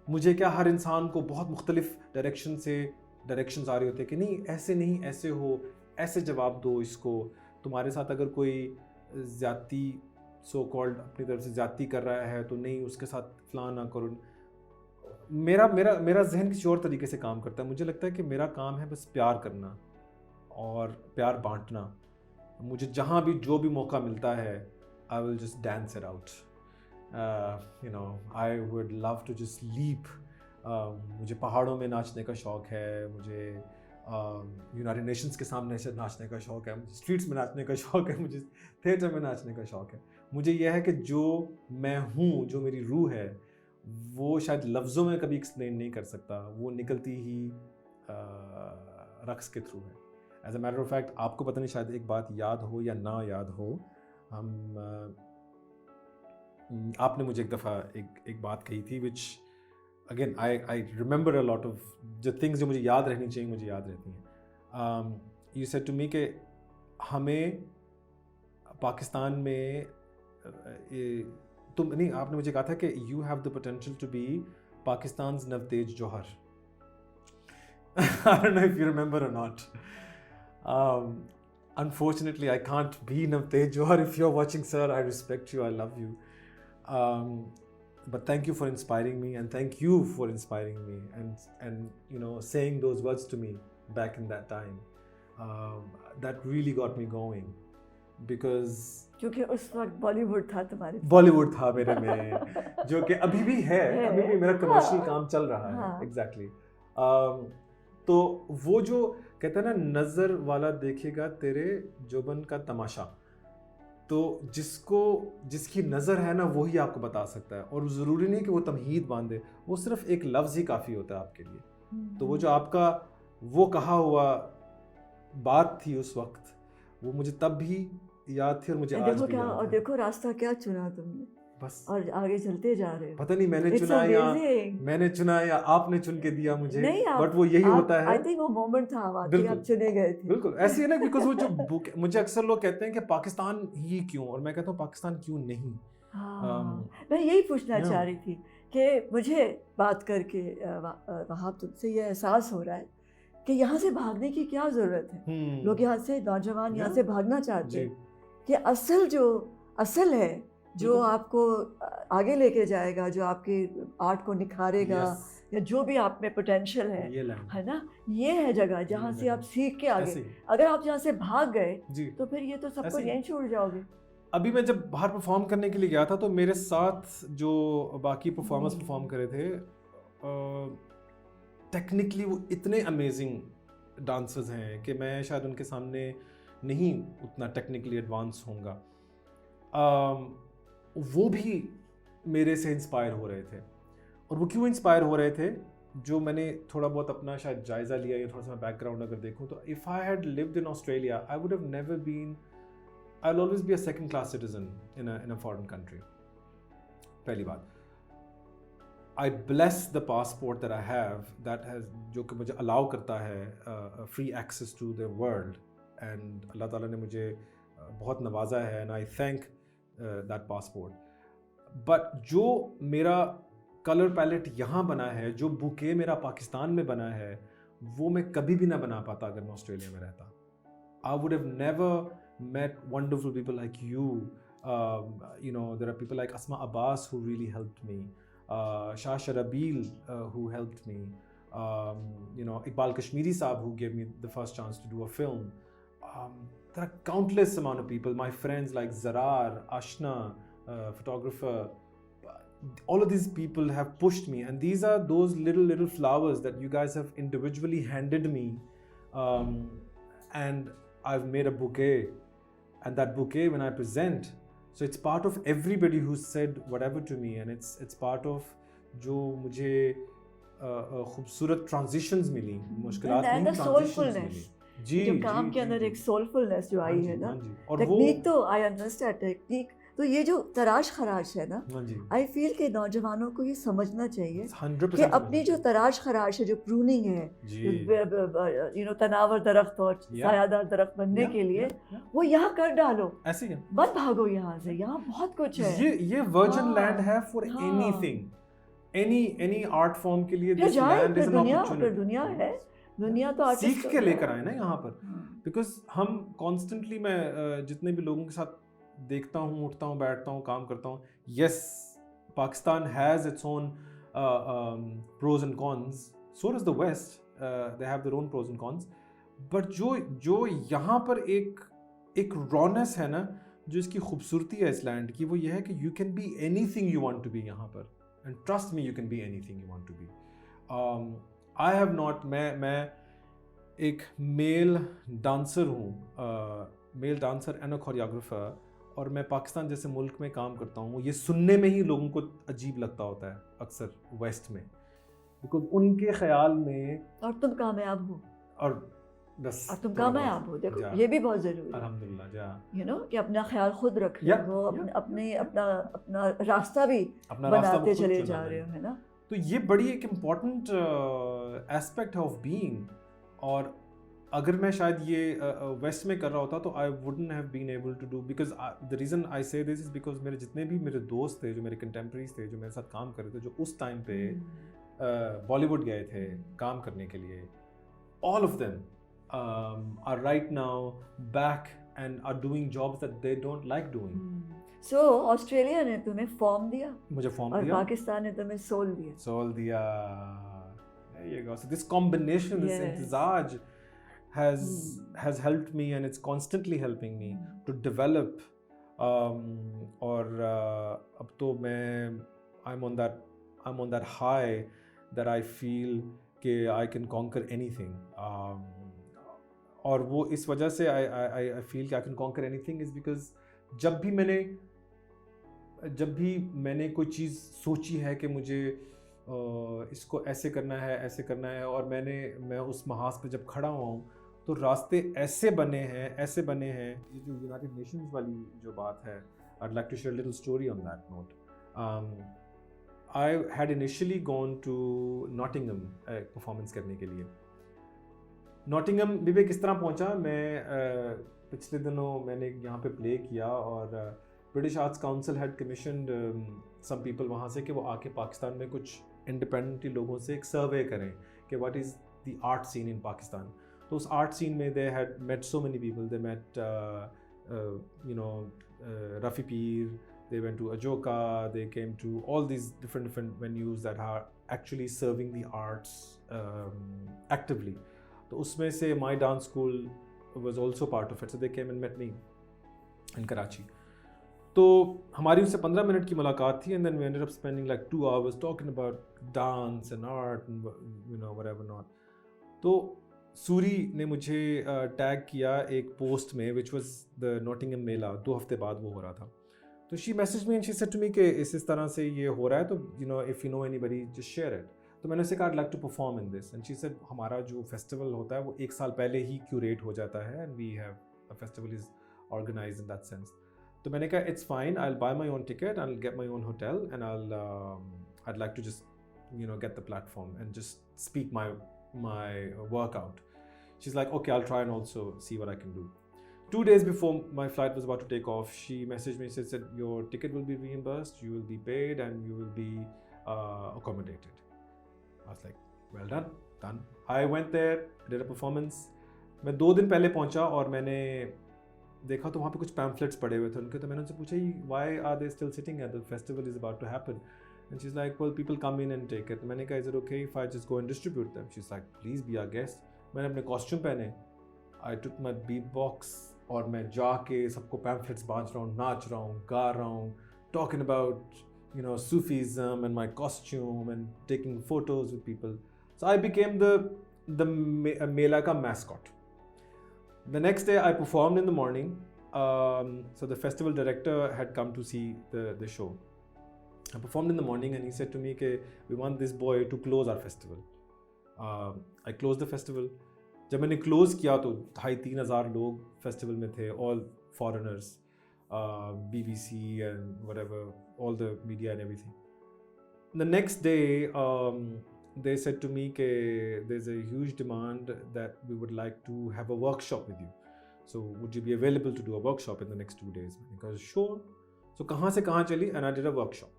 मुझे क्या, हर इंसान को बहुत मुख्तलिफ डायरेक्शंस आ रहे होते हैं कि नहीं ऐसे हो, ऐसे जवाब दो इसको. तुम्हारे साथ अगर कोई ज़्यादती सो कॉल्ड अपनी तरफ से ज़्यादती कर रहा है तो नहीं, उसके साथ फलां ना करो. मेरा जहन किसी और तरीके से काम करता है. मुझे लगता है कि मेरा काम है बस प्यार करना और प्यार बांटना. मुझे जहाँ भी जो भी मौका मिलता है, I will just dance it out. I would love to just leap. मुझे पहाड़ों में नाचने का शौक़ है, मुझे यूनाइटेड नेशंस के सामने से नाचने का शौक़ है, मुझे स्ट्रीट्स में नाचने का शौक़ है, मुझे थिएटर में नाचने का शौक़ है. मुझे यह है कि जो मैं हूँ, जो मेरी रूह है, वो शायद लफ्ज़ों में कभी एक्सप्लेन नहीं कर सकता. वो निकलती ही रक्स के थ्रू है. As a matter of fact, आपको पता नहीं शायद एक बात याद हो या ना याद हो, आपने मुझे एक दफ़ा एक बात कही थी, which again I remember a lot of जो थिंग्स जो मुझे याद रहनी चाहिए, मुझे याद रहती हैं. यू सेड टू मी कि हमें पाकिस्तान में तुम नहीं, आपने मुझे कहा था कि you have the potential to be Pakistan's Navtej Johar. I don't know if you remember or not. Unfortunately, I can't be Navtej Johar. If you're watching, sir, I respect you, I love you. But thank you for inspiring me, and thank you for inspiring me, and saying those words to me back in that time. That really got me going, because क्योंकि उस वक्त बॉलीवुड था तुम्हारे, बॉलीवुड था मेरे में, जो कि अभी भी है, अभी भी मेरा कमर्शियल काम चल रहा है. एग्जैक्टली. तो वो जो कहते हैं ना, नज़र वाला देखेगा तेरे जोबन का तमाशा, तो जिसकी नज़र है ना, वही आपको बता सकता है. और ज़रूरी नहीं कि वो तमहीद बांधे, वो सिर्फ एक लफ्ज़ ही काफ़ी होता है आपके लिए. तो वो जो आपका वो कहा हुआ बात थी उस वक्त, वो मुझे तब भी याद थी और मुझे आज भी याद है. और देखो रास्ता क्या चुना तुमने, बस, और आगे चलते जा रहे हो. पता नहीं मैंने चुना या आपने चुन के दिया मुझे, बट वो यही होता है. आई थिंक वो मोमेंट था, वाकई आप चुने गए थे. बिल्कुल ऐसे ही ना, बिकॉज वो जो मुझे अक्सर लोग कहते हैं कि पाकिस्तान ही क्यों, और मैं कहता हूँ पाकिस्तान क्यों नहीं. मैं यही पूछना चाह रही थी कि मुझे बात करके वहाँ तुमसे ये एहसास हो रहा है कि यहाँ से भागने की क्या ज़रूरत है। लोग यहाँ से, नौजवान यहाँ से भागना चाहते हैं कि असल है जो आपको आगे लेके जाएगा, जो आपके आर्ट को निखारेगा, या जो भी आप में पोटेंशियल है ना, ये है जगह जहाँ से आप सीख के आगे। अगर आप यहाँ से भाग गए तो फिर ये तो सबको यहीं छोड़ जाओगे। अभी मैं जब बाहर परफॉर्म करने के लिए गया था तो मेरे साथ जो बाकी परफॉर्मर्स परफॉर्म करे थे, टेक्निकली वो इतने अमेजिंग डांसर्स हैं कि मैं शायद उनके सामने नहीं उतना टेक्निकली एडवांस होऊंगा। वो भी मेरे से इंस्पायर हो रहे थे। और वो क्यों इंस्पायर हो रहे थे, जो मैंने थोड़ा बहुत अपना शायद जायज़ा लिया या थोड़ा सा बैकग्राउंड अगर देखूं तो if I had lived in Australia I would have never been, I will always be a second class citizen in a foreign country. पहली बात, I bless the passport that I have, that has, जो कि मुझे allow करता है free access to the world, and Allah ताला ने मुझे बहुत नवाजा है, and I thank that passport. But जो मेरा कलर पैलेट यहाँ बना है, जो बुके मेरा पाकिस्तान में बना है, वो मैं कभी भी ना बना पाता अगर मैं ऑस्ट्रेलिया में रहता। आई would have never met wonderful people like you. You know, there are people like Asma Abbas who really helped me, Shah Sharabil who helped me, you know, Iqbal Kashmiri Saab who gave me the first chance to do a film. There are countless amount of people, my friends like Zarar, Ashna, photographer. All of these people have pushed me, and these are those little flowers that you guys have individually handed me, and I've made a bouquet. And that bouquet, when I present, so it's part of everybody who said whatever to me, and it's part of जो मुझे खूबसूरत transitions मिली, मुश्किलात नहीं, transitions मिली। जी, जो काम के अंदर एक सोलफुलनेस जो आई है ना, टेक्निक तो आई अंडरस्टैंड टेक्निक, तो ये जो तराश खराश है ना, आई फील कि नौजवानों को ये समझना चाहिए कि अपनी जो तराश खराश है, जो प्रूनिंग है, यू नो, तनावर दरख्त और सायादार दरख्त बनने के लिए, वो यहाँ कर डालो, ऐसे ही मत भागो यहाँ से, यहाँ बहुत कुछ है। ये वर्जिन लैंड है for anything, any art form के लिए this land is an opportunity. दुनिया है, दुनिया तो सीख के लेकर आए ना यहाँ पर, बिकॉज हम कॉन्स्टेंटली, मैं जितने भी लोगों के साथ देखता हूँ, उठता हूँ, बैठता हूँ, काम करता हूँ, yes, Pakistan has its own pros and cons, so does the west, they have their own pros and cons, but जो यहाँ पर एक रॉनेस है ना, जो इसकी खूबसूरती है इस लैंड की, वो ये है कि you can be anything you want to be यहाँ पर, and trust me, you can be anything you want to be. I have not, मैं एक मेल डांसर हूँ, male dancer and a choreographer, और मैं पाकिस्तान जैसे मुल्क में काम करता हूँ। ये सुनने में ही लोगों को अजीब लगता होता है अक्सर वेस्ट में, बिकॉज उनके ख्याल में, और तुम कामयाब हो, और बस, और तुम कामयाब हो, देखो ये भी बहुत ज़रूरी है, अल्हम्दुलिल्लाह, जा, यू नो, कि अपना ख्याल खुद रख लो, अपना रास्ता भी बनाते चले जा रहे हो, है ना। तो ये बड़ी एक इम्पॉर्टेंट एस्पेक्ट है ऑफ बीइंग, और अगर मैं शायद ये वेस्ट में कर रहा होता तो I wouldn't have been able to do, because the reason I say this is because मेरे जितने भी मेरे दोस्त थे, जो मेरे कंटेम्प्रेरीज थे, जो मेरे साथ काम कर रहे थे, जो उस टाइम पे बॉलीवुड गए थे काम करने के लिए, all of them are right now back and are doing jobs that they don't like doing. So Australia ने तुम्हें फॉर्म दिया, मुझे फॉर्म और दिया, पाकिस्तान ने तुम्हें सोल दिया। There you go. So this combination, this imtizaj has helped me, and it's constantly helping me to develop. और अब तो मैं I'm on that high that I feel कि I can conquer anything. और वो इस वजह से I feel कि I can conquer anything is because जब भी मैंने कोई चीज़ सोची है कि मुझे इसको ऐसे करना है, और मैं उस महाज पे जब खड़ा हुआ हूँ तो रास्ते ऐसे बने हैं। ये जो यूनाइटेड नेशंस वाली जो बात है, I'd like to share a little story on that note. I had initially gone to Nottingham performance करने के लिए। नॉटिंघम भी किस तरह पहुँचा, मैं पिछले दिनों मैंने यहाँ पे प्ले किया, और British Arts Council had commissioned some people वहाँ से कि वो आके पाकिस्तान में कुछ independently लोगों से एक survey करें कि what is the art scene in Pakistan. तो उस art scene में they had met so many people. They met Rafi Peer, they went to Ajoka, they came to all these different venues that are actually serving the arts actively. तो उसमें से my dance school was also part of it, so they came and met me in Karachi. तो हमारी उससे 15 minute की मुलाकात थी, and then we ended up spending like 2 hours talking about dance and art and whatever not. तो सूरी ने मुझे tag किया एक पोस्ट में which was the Nottingham मेला, 2 हफ्ते बाद वो हो रहा था. तो she messaged me and she said to me कि इस तरह से ये हो रहा है, तो if you know anybody just share it. तो मैंने उससे कहा I'd like to perform in this, and she said हमारा जो फेस्टिवल होता है वो 1 साल पहले ही क्यूरेट हो जाता है, and we have a festival is organized in that sense. तो मैंने कहा it's fine, I'll buy my own ticket, I'll get my own hotel, and I'd like to just get the platform and just speak my work out. She's like, okay, I'll try and also see what I can do. 2 days before my flight was about to take off, she messaged me and said your ticket will be reimbursed, you will be paid, and you will be accommodated. I was like, well done. I went there, did a performance. मैं 2 दिन पहले पहुंचा और मैंने देखा तो वहाँ पे कुछ pamphlets पड़े हुए थे उनके, तो मैंने उनसे पूछा why are they still sitting here? The festival is about to happen. And she's like, well, people come in and take it. मैंने कहा, is it okay if I just go and distribute them? She's like, please be our guest. मैंने अपने costume पहने, I took my beatbox और मैं जाके सबको pamphlets बांट रहा हूँ, नाच रहा हूँ, गा रहा हूँ, talking about Sufism and my costume and taking photos with people. So I became the Mela ka mascot. The next day I performed in the morning. So the festival director had come to see the show. I performed in the morning and he said to me कि we want this boy to close our festival. I closed the festival. जब मैंने close किया तो 2,500-3,000 लोग festival में थे, all foreigners, BBC and whatever, all the media and everything. The next day, they said to me that there's a huge demand that we would like to have a workshop with you. So would you be available to do a workshop in the next 2 days? Because sure. So कहाँ से कहाँ चली, and I did a workshop.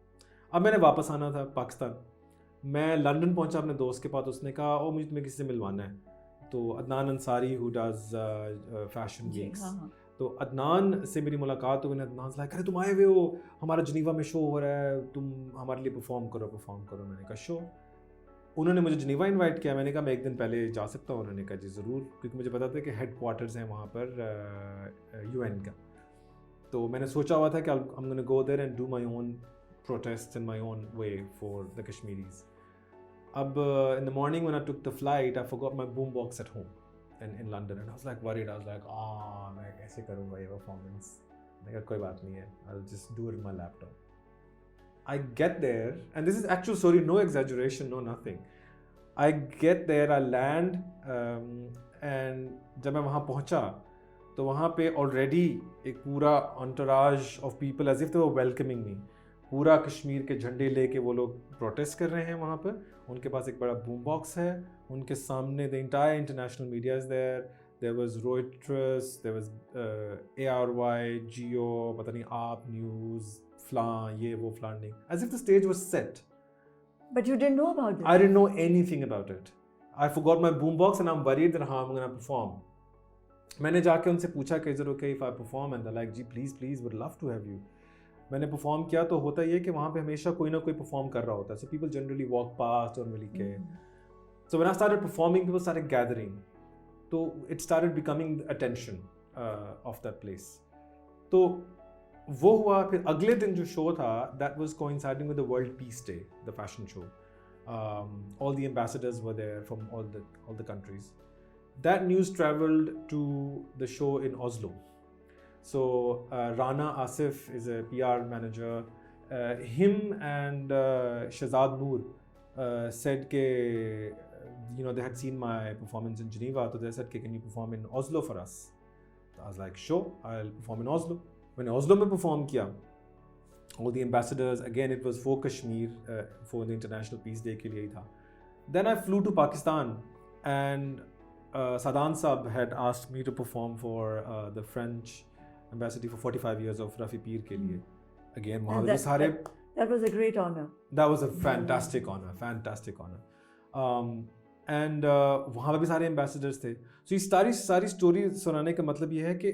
अब मैंने वापस आना था पाकिस्तान. मैं लंदन पहुंचा अपने दोस्त के पास, उसने कहा ओ मुझे तुम्हें किसी से मिलवाना है. तो Adnan Ansari who does fashion weeks. तो अदनान से मेरी मुलाकात हुई. अदनान से अरे तुम आए हुए हो, हमारा जनीवा में शो हो रहा है, तुम हमारे लिए परफॉर्म करो. मैंने कहा शो. उन्होंने मुझे जनीवा इनवाइट किया. मैंने कहा मैं 1 दिन पहले जा सकता हूँ. उन्होंने कहा जी ज़रूर, क्योंकि मुझे पता था कि हेड क्वार्टर्स हैं वहाँ पर UN का. तो मैंने सोचा हुआ था कि I'm going to go there and do my own protests in my own way for the Kashmiris. अब in the morning when I took the flight, I forgot my boombox at home in London, and I was like worried. I was like, मैं कैसे करूँगा ये performance? मैंने कहा कोई बात नहीं है, I'll just do it on my laptop. I get there, and this is actual story, no exaggeration, no nothing. I get there, I land, and जब मैं वहाँ पहुँचा तो वहाँ पे already एक पूरा entourage of people as if they were welcoming me. पूरा कश्मीर के झंडे लेके वो लोग प्रोटेस्ट कर रहे हैं वहाँ पर. उनके पास एक बड़ा बूम बॉक्स है, उनके सामने the entire international media is there. There was Reuters, there was ARY, Geo, पता नहीं आप न्यूज़, flan, ये वो flan नहीं. As if the stage was set. But you didn't know about this. I didn't know anything about it. I forgot my boombox and I'm worried that how I'm going to perform. मैंने जाके उनसे पूछा कि is it okay if I perform, and they're like जी please would love to have you. मैंने perform किया तो होता ये कि वहाँ पे हमेशा कोई ना कोई परफॉर्म कर रहा होता है. So people generally walk past or मिली के. So when I started performing, people started gathering. So it started becoming attention of that place. तो वो हुआ. फिर अगले दिन जो शो था, that was coinciding with the World Peace Day, the fashion show. All the ambassadors were there from all the countries. That news traveled to the show in Oslo. So Rana Asif is a PR manager. Him and Shahzad Noor said that they had seen my performance in Geneva, so they said can you perform in Oslo for us? So I was like sure, I'll perform in Oslo. When Oslo में perform किया, all the ambassadors, again it was for Kashmir, for the International Peace Day के लिए ही था. Then I flew to Pakistan, and Sadan Sab had asked me to perform for the French ambassador for 45 years of Rafi Peer के लिए. Again, वहाँ And पे भी सारे that was a great honor. that was a fantastic honor. And वहाँ पे भी सारे ambassadors थे. So ये सारी story सुनाने का मतलब ये है कि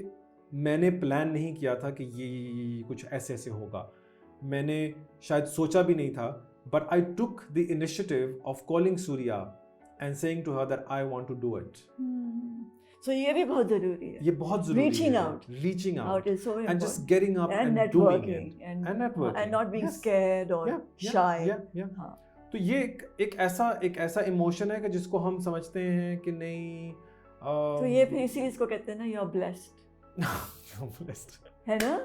मैंने plan नहीं किया था कि ये कुछ ऐसे होगा. मैंने शायद सोचा भी नहीं था. But I took the initiative of calling Surya and saying to her that I want to do it. So ये भी बहुत ज़रूरी है. ये बहुत ज़रूरी Reaching है. out. Reaching out. Is so important. And just getting up and doing it. And networking. And not being scared or shy. हाँ. तो ये एक ऐसा emotion है कि जिसको हम समझते हैं कि नहीं. तो ये फिर इसी इसको कहते हैं ना, you're blessed. You're blessed. है ना?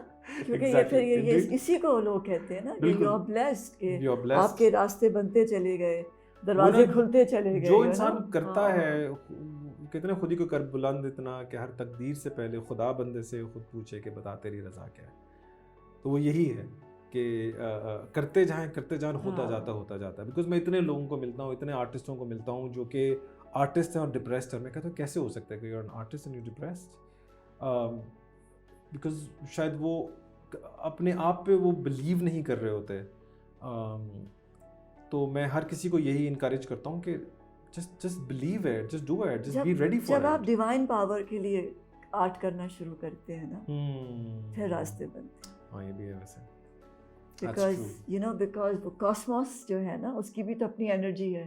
क्योंकि ये फिर ये इसी को लोग कहते हैं ना कि you're blessed, कि आपके रास्ते बनते चले गए, दरवाजे खुलते चले गए. जो इंसान करता है, कितने खुद ही को कर बुलंद इतना कि हर तकदीर से पहले खुदा बंदे से खुद पूछे कि बता तेरी रज़ा क्या है. तो वो यही है कि करते जाएं होता जाता है. बिकॉज मैं इतने लोगों को मिलता हूँ, इतने आर्टिस्टों को मिलता हूँ जो कि आर्टिस्ट हैं और डिप्रेस्ड है. मैं कहता हूँ कैसे हो सकता है कि you are an artist and you depressed. Because शायद वो अपने आप पे वो बिलीव नहीं कर रहे होते. तो मैं हर किसी को यही इनकरेज करता हूँ कि just believe it, just do it, just be ready for it. जब आप डिवाइन पावर के लिए आर्ट करना शुरू करते हैं ना, फिर रास्ते बनते हैं. हाँ, ये भी है वैसे. Because वो कॉस्मोस जो है ना, उसकी भी तो अपनी एनर्जी है.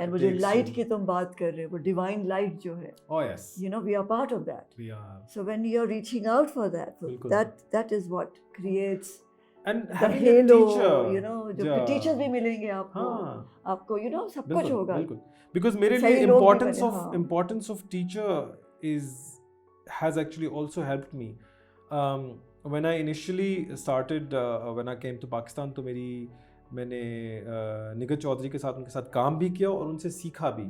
And वो जो लाइट की तुम बात कर रहे हो, वो डिवाइन लाइट जो है. Oh yes. We are part of that. We are. So when you are reaching out for that is what creates and the having halo. a teacher, जो टीचर्स भी मिलेंगे आपको सब कुछ होगा. Because मेरे लिए importance of teacher has actually also helped me. When I initially started, when I came to Pakistan, तो मैंने निगत चौधरी के साथ उनके साथ काम भी किया और उनसे सीखा भी.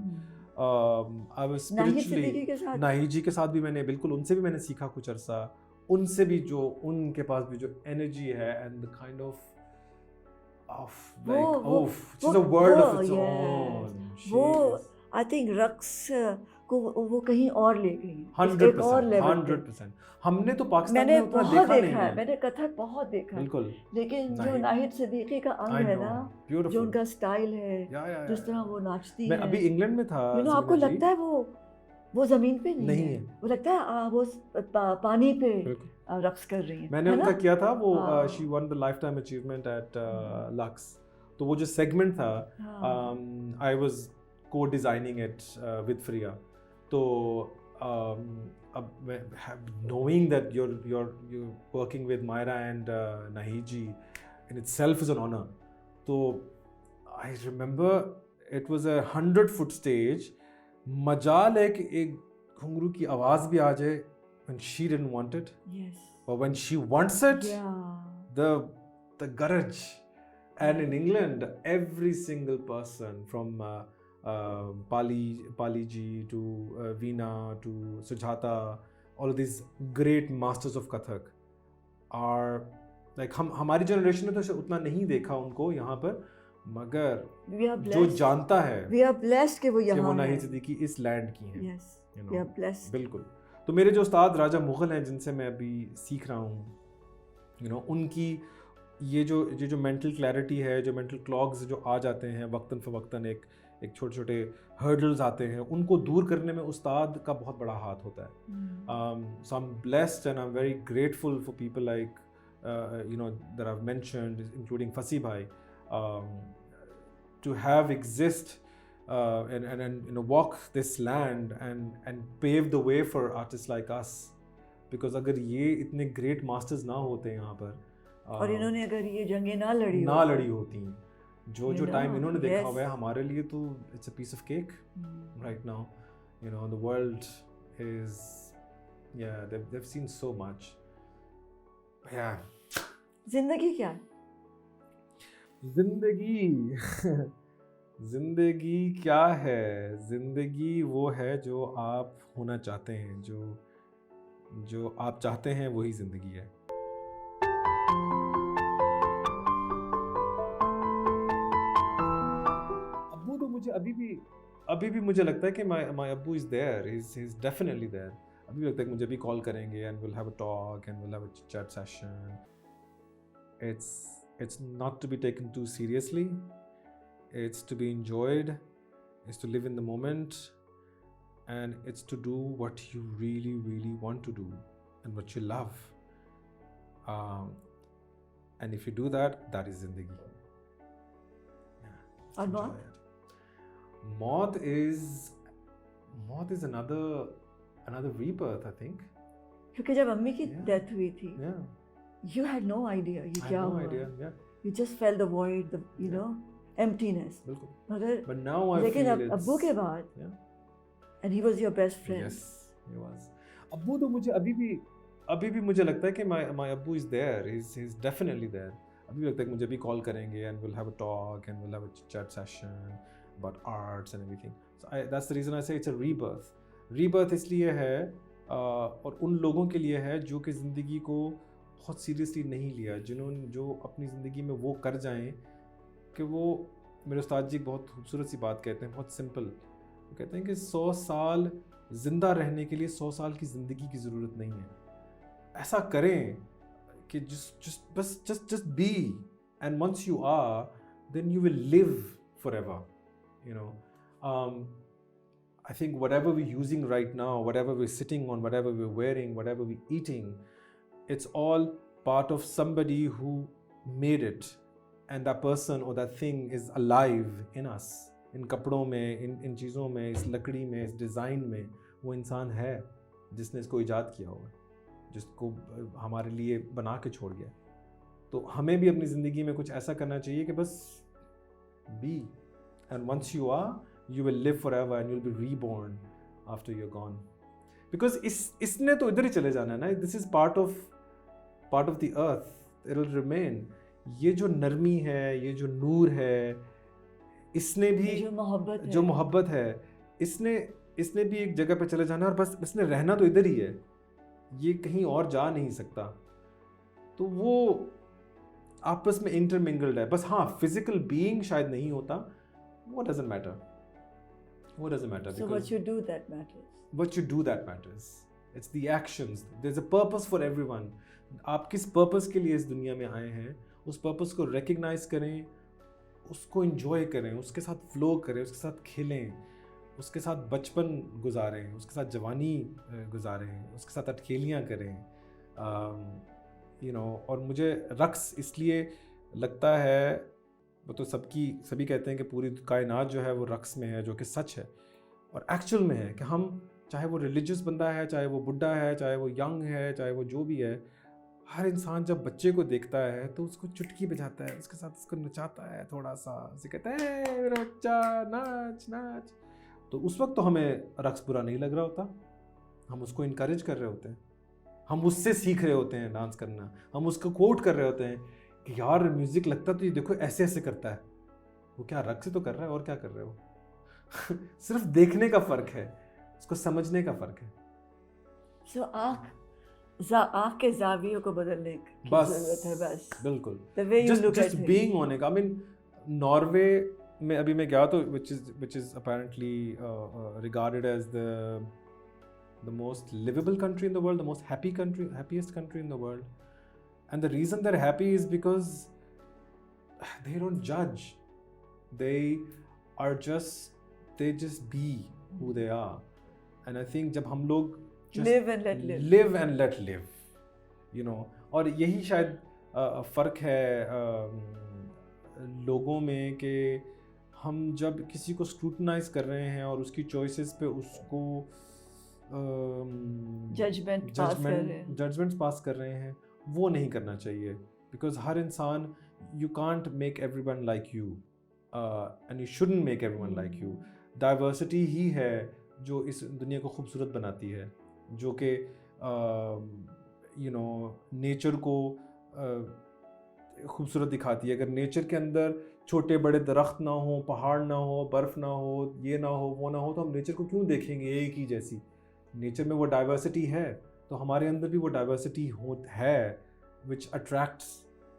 I was spiritually नाहिद जी के साथ भी मैंने बिल्कुल उनसे भी मैंने सीखा कुछ अरसा. उनसे भी जो उनके पास भी जो एनर्जी है and the kind of just a world of its own. वो I think रक्स को वो कहीं और ले गई. 100%. हमने तो पाकिस्तान में उतना देखा नहीं है. मैंने कथक बहुत देखा. बिल्कुल. लेकिन जो नाहिद सिद्दीकी का अंग है ना, जो उनका स्टाइल है, जिस तरह वो नाचती है. मैं अभी इंग्लैंड में था. आपको लगता है वो जमीन पे नहीं है. वो लगता है वो पानी पे रक्स कर रही है. मैंने उनका किया था वो she won the lifetime achievement at Lux. तो वो जो सेगमेंट था, I was co-designing it with Freya. So knowing that you're working with Myra and Naheed ji in itself is an honor. So I remember it was a 100-foot stage. मजाल है कि एक घुंघरू की आवाज भी आ जाए when she didn't want it. Yes. But when she wants it, the courage. And in England, every single person from Pali ji to Veena to Sujata, all of these great masters of Kathak are like हमारी generation ने तो उतना नहीं देखा उनको यहाँ पर, मगर जो जानता है we are blessed कि वो यहाँ वो नाहिद सिद्दीकी इस लैंड की हैं. Yes, we are blessed. बिल्कुल. तो मेरे जो उस्ताद राजा मुगल हैं जिनसे मैं अभी सीख रहा हूँ, उनकी ये जो मेंटल क्लैरिटी है, जो मेंटल क्लॉग्स जो आ जाते हैं वक्तन फ़वक्तन, एक छोटे हर्डल्स आते हैं, उनको दूर करने में उस्ताद का बहुत बड़ा हाथ होता है. So I'm blessed and I'm very grateful for people like that I've mentioned, including Fasi bhai, to have exist and walk this land and pave the way for artists like us. Because अगर ये इतने great masters ना होते यहाँ पर, और इन्होंने अगर ये जंगें ना लड़ी होती, जो टाइम इन्होंने देखा हुआ है हमारे लिए, तो it's a piece of cake right now. The world is they've seen so much. जिंदगी क्या है? जिंदगी क्या है? जिंदगी वो है जो आप होना चाहते हैं, जो आप चाहते हैं वही जिंदगी है. अभी भी मुझे लगता है कि my Abbu is there. He's definitely there. अभी भी लगता है कि मुझे अभी कॉल करेंगे and will have a talk and will have a chat session. It's not to be taken too seriously. It's to be enjoyed. It's to live in the moment, and it's to do what you really, really want to do and what you love. And if you do that, that is zindagi. Yeah, और enjoy मौत? it. Mauth is another rebirth, I think. क्योंकि जब अम्मी की Yeah. Death हुई थी, Yeah, you had no idea ये I क्या had no हुआ. idea. Yeah, You just felt the void, the you Yeah. know, emptiness. बिल्कुल. मगर But now I लेकिन feel it's अब्बू के बाद, Yeah. and he was your best friend. Yes, he was. अब्बू तो मुझे अभी भी मुझे लगता है कि my अब्बू is there. He's definitely there. अभी भी लगता है कि मुझे अभी कॉल करेंगे and we'll have a talk and we'll have a chat session about arts and everything. So that's the reason I say it's a rebirth. Rebirth इसलिए है और उन लोगों के लिए है जो कि ज़िंदगी को बहुत सीरियसली नहीं लिया, जो अपनी ज़िंदगी में वो कर जाएं कि वो, मेरे उस्ताद जी बहुत खूबसूरत सी बात कहते हैं, बहुत सिंपल. वो कहते हैं कि 100 साल ज़िंदा रहने के लिए 100 साल की ज़िंदगी की ज़रूरत नहीं है. ऐसा करें कि just be, and once you are, then you will live forever, you know. I think whatever we're using right now, whatever we're sitting on, whatever we're wearing, whatever we're eating, it's all part of somebody who made it, and that person or that thing is alive in us. इन कपड़ों में, इन चीज़ों में, इस लकड़ी में, इस design में वो इंसान है जिसने इसको इजाद किया होगा, जिसको हमारे लिए बना के छोड़ गया. तो हमें भी अपनी ज़िंदगी में कुछ ऐसा करना चाहिए कि बस be, and once you are, you will live forever and you'll be reborn after you're gone. Because इसने तो इधर ही चले जाना है ना. This is part of the earth. It will remain. ये जो नरमी है, ये जो नूर है, इसने भी जो मोहब्बत है, इसने भी एक जगह पे चले जाना है और बस इसने रहना तो इधर ही है. ये कहीं और जा नहीं सकता. तो वो आपस में इंटरमिंगल्ड है. बस हाँ, फिजिकल बीइंग शायद नहीं होता. What doesn't matter? What doesn't matter? So what you do that matters. What you do that matters. It's the actions. There's a purpose for everyone. आप किस पर्पस के लिए इस दुनिया में आए हैं, उस पर्पस को रिकग्नाइज करें, उसको एंजॉय करें, उसके साथ फ्लो करें, उसके साथ खेलें, उसके साथ बचपन गुजारें, उसके साथ जवानी गुजारें, उसके साथ अटखेलियाँ करें. और मुझे रक्स इसलिए लगता है, वो तो सभी कहते हैं कि पूरी कायनात जो है वो रक्स में है, जो कि सच है और एक्चुअल में है कि हम, चाहे वो रिलीजियस बंदा है, चाहे वो बुढ़ा है, चाहे वो यंग है, चाहे वो जो भी है, हर इंसान जब बच्चे को देखता है तो उसको चुटकी बजाता है, उसके साथ उसको नचाता है, थोड़ा सा उसे कहता है मेरा बच्चा नाच नाच. तो उस वक्त तो हमें रक्स बुरा नहीं लग रहा होता, हम उसको इनकरेज कर रहे होते हैं, हम उससे सीख रहे होते हैं डांस करना, हम उसको कोट कर रहे होते हैं कि यार म्यूज़िक लगता तो ये देखो ऐसे ऐसे करता है. वो क्या रक्स तो कर रहा है, और क्या कर रहे हो. सिर्फ देखने का फ़र्क है, उसको समझने का फ़र्क है. So आँख के ज़ावियों को बदलने की ज़रूरत है बस. बिल्कुल. The way you look at just things. being on it. I mean, Norway में अभी मैं गया तो which is apparently regarded as the most livable country in the world, the most happiest country in the world. And the reason they're happy is because they don't judge. They just be who they are. And I think जब हम लोग live and let live, you know, और यही शायद फ़र्क है लोगों में कि हम जब किसी को स्क्रूटनाइज कर रहे हैं और उसकी चॉइसेस पे उसको जजमेंट्स पास कर रहे हैं, वो नहीं करना चाहिए. बिकॉज हर इंसान, you can't make everyone like you and you shouldn't make everyone like you. Diversity ही है जो इस दुनिया को खूबसूरत बनाती है, जो कि नेचर को खूबसूरत दिखाती है. अगर नेचर के अंदर छोटे बड़े दरख्त ना हो, पहाड़ ना हो, बर्फ़ ना हो, ये ना हो, वो ना हो, तो हम नेचर को क्यों देखेंगे एक ही जैसी. नेचर में वो डाइवर्सिटी है, तो हमारे अंदर भी वो डाइवर्सिटी है which attracts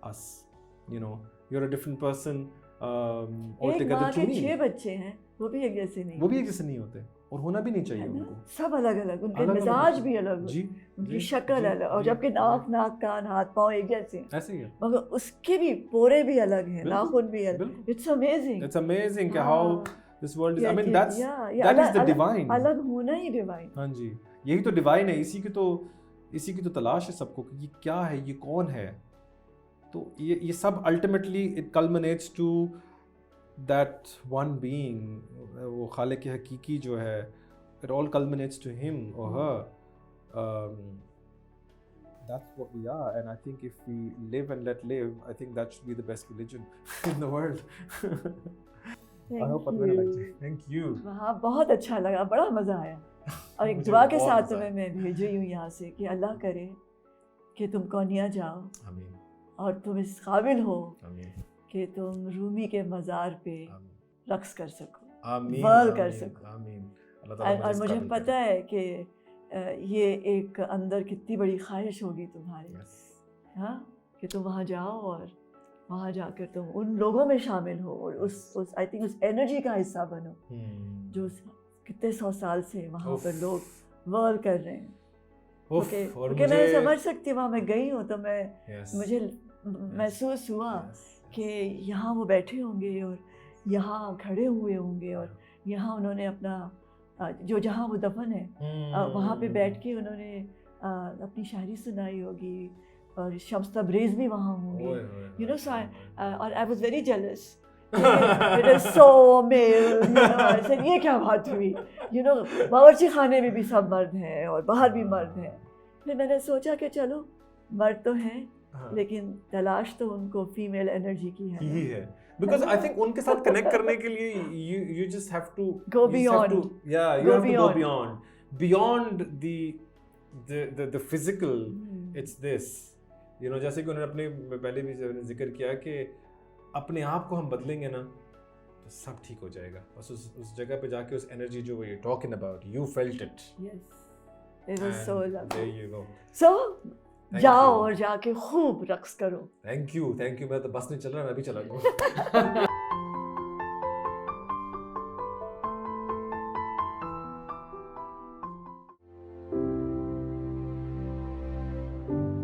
us. You're a different person altogether to me. एक माँ के 6 बच्चे हैं, वो भी एक जैसे नहीं होते. और होना भी नहीं चाहिए है ना? उनको। सब अलग अलग, उनके अलग-अलग मिजाज होते भी हैं। अलग, जी, उनकी जी, शक्ल जी, अलग, और जी, जबकि जी। नाक कान हाथ पाँव एक जैसे हैं, ऐसे ही है। मगर उसके भी पोरे भी अलग हैं, बिल्कुल, नाखून भी अलग। बिल्कुल। It's amazing. It's amazing कि how हाँ, this world is, I ये mean कि that's या ये that is अलग the अलग divine। अलग होना ही डिवाइन। हाँ जी, यही तो डिवाइन है, इसी की तो तलाश है सबको कि ये क्या है, ये कौन है। तो ये सब ultimately it culminates to that one being, वो खालिक हकीकी जो है, it all culminates to him और her. That's what we are, and I think if we live and let live, I think that should be the best religion in the world. I hope आपको लग जाए। Thank you। हाँ, बहुत अच्छा लगा, बड़ा मज़ा आया। और एक मुझे दुआ के बहुत साथ मज़ा तुम्हें मैं भेज रही हूँ यहाँ से कि अल्लाह करे कि तुम कोनिया जाओ आमीन, और तुम इस काबिल हो आमीन, कि तुम रूमी के मज़ार पे आमीन, रक्स कर सको, आमीन, वर्ल कर आमीन, सको। आमीन। अल्लाह ताला और इस मुझे काबिल पता करे। है कि ये एक अंदर कितनी बड़ी ख्वाहिश होगी तुम्हारी, Yes। हाँ, कि तुम वहाँ जाओ और वहाँ जाकर तुम उन लोगों में शामिल हो और उस आई थिंक उस एनर्जी का हिस्सा बनो जो कितने 100 साल से वहाँ पर लोग वर्क कर रहे हैं। उफ, क्योंकि मैं समझ सकती हूँ, वहाँ मैं गई हूँ तो मैं Yes। मुझे महसूस हुआ Yes। कि यहाँ वो बैठे होंगे और यहाँ खड़े हुए होंगे और यहाँ उन्होंने अपना जो जहाँ वो दफन है वहाँ पे बैठ के उन्होंने अपनी शायरी सुनाई होगी और शम्स तबरेज़ भी वहाँ होंगे, यू नो। सो और I was very jealous, it is so male, you know. I said ये क्या बात हुई, यू नो, बावर्ची खाने में भी सब मर्द हैं और बाहर भी मर्द हैं। फिर मैंने सोचा कि चलो मर्द तो हैं लेकिन तलाश तो उनको फीमेल एनर्जी की है। Because I think उनके साथ कनेक्ट करने के लिए you just have to go beyond, you have to go beyond the physical। It's this, you know, जैसे कि उन्होंने अपने पहले भी जिक्र किया कि अपने आप को हम बदलेंगे ना तो सब ठीक हो जाएगा। बस उस जगह पे जाके उस एनर्जी जो you're talking about, you felt it। Yes, it was so lovely। There you go। So जाओ और जाके खूब रक्स करो। Thank you. मैं तो बस नहीं चल रहा, मैं भी चला जाऊँ।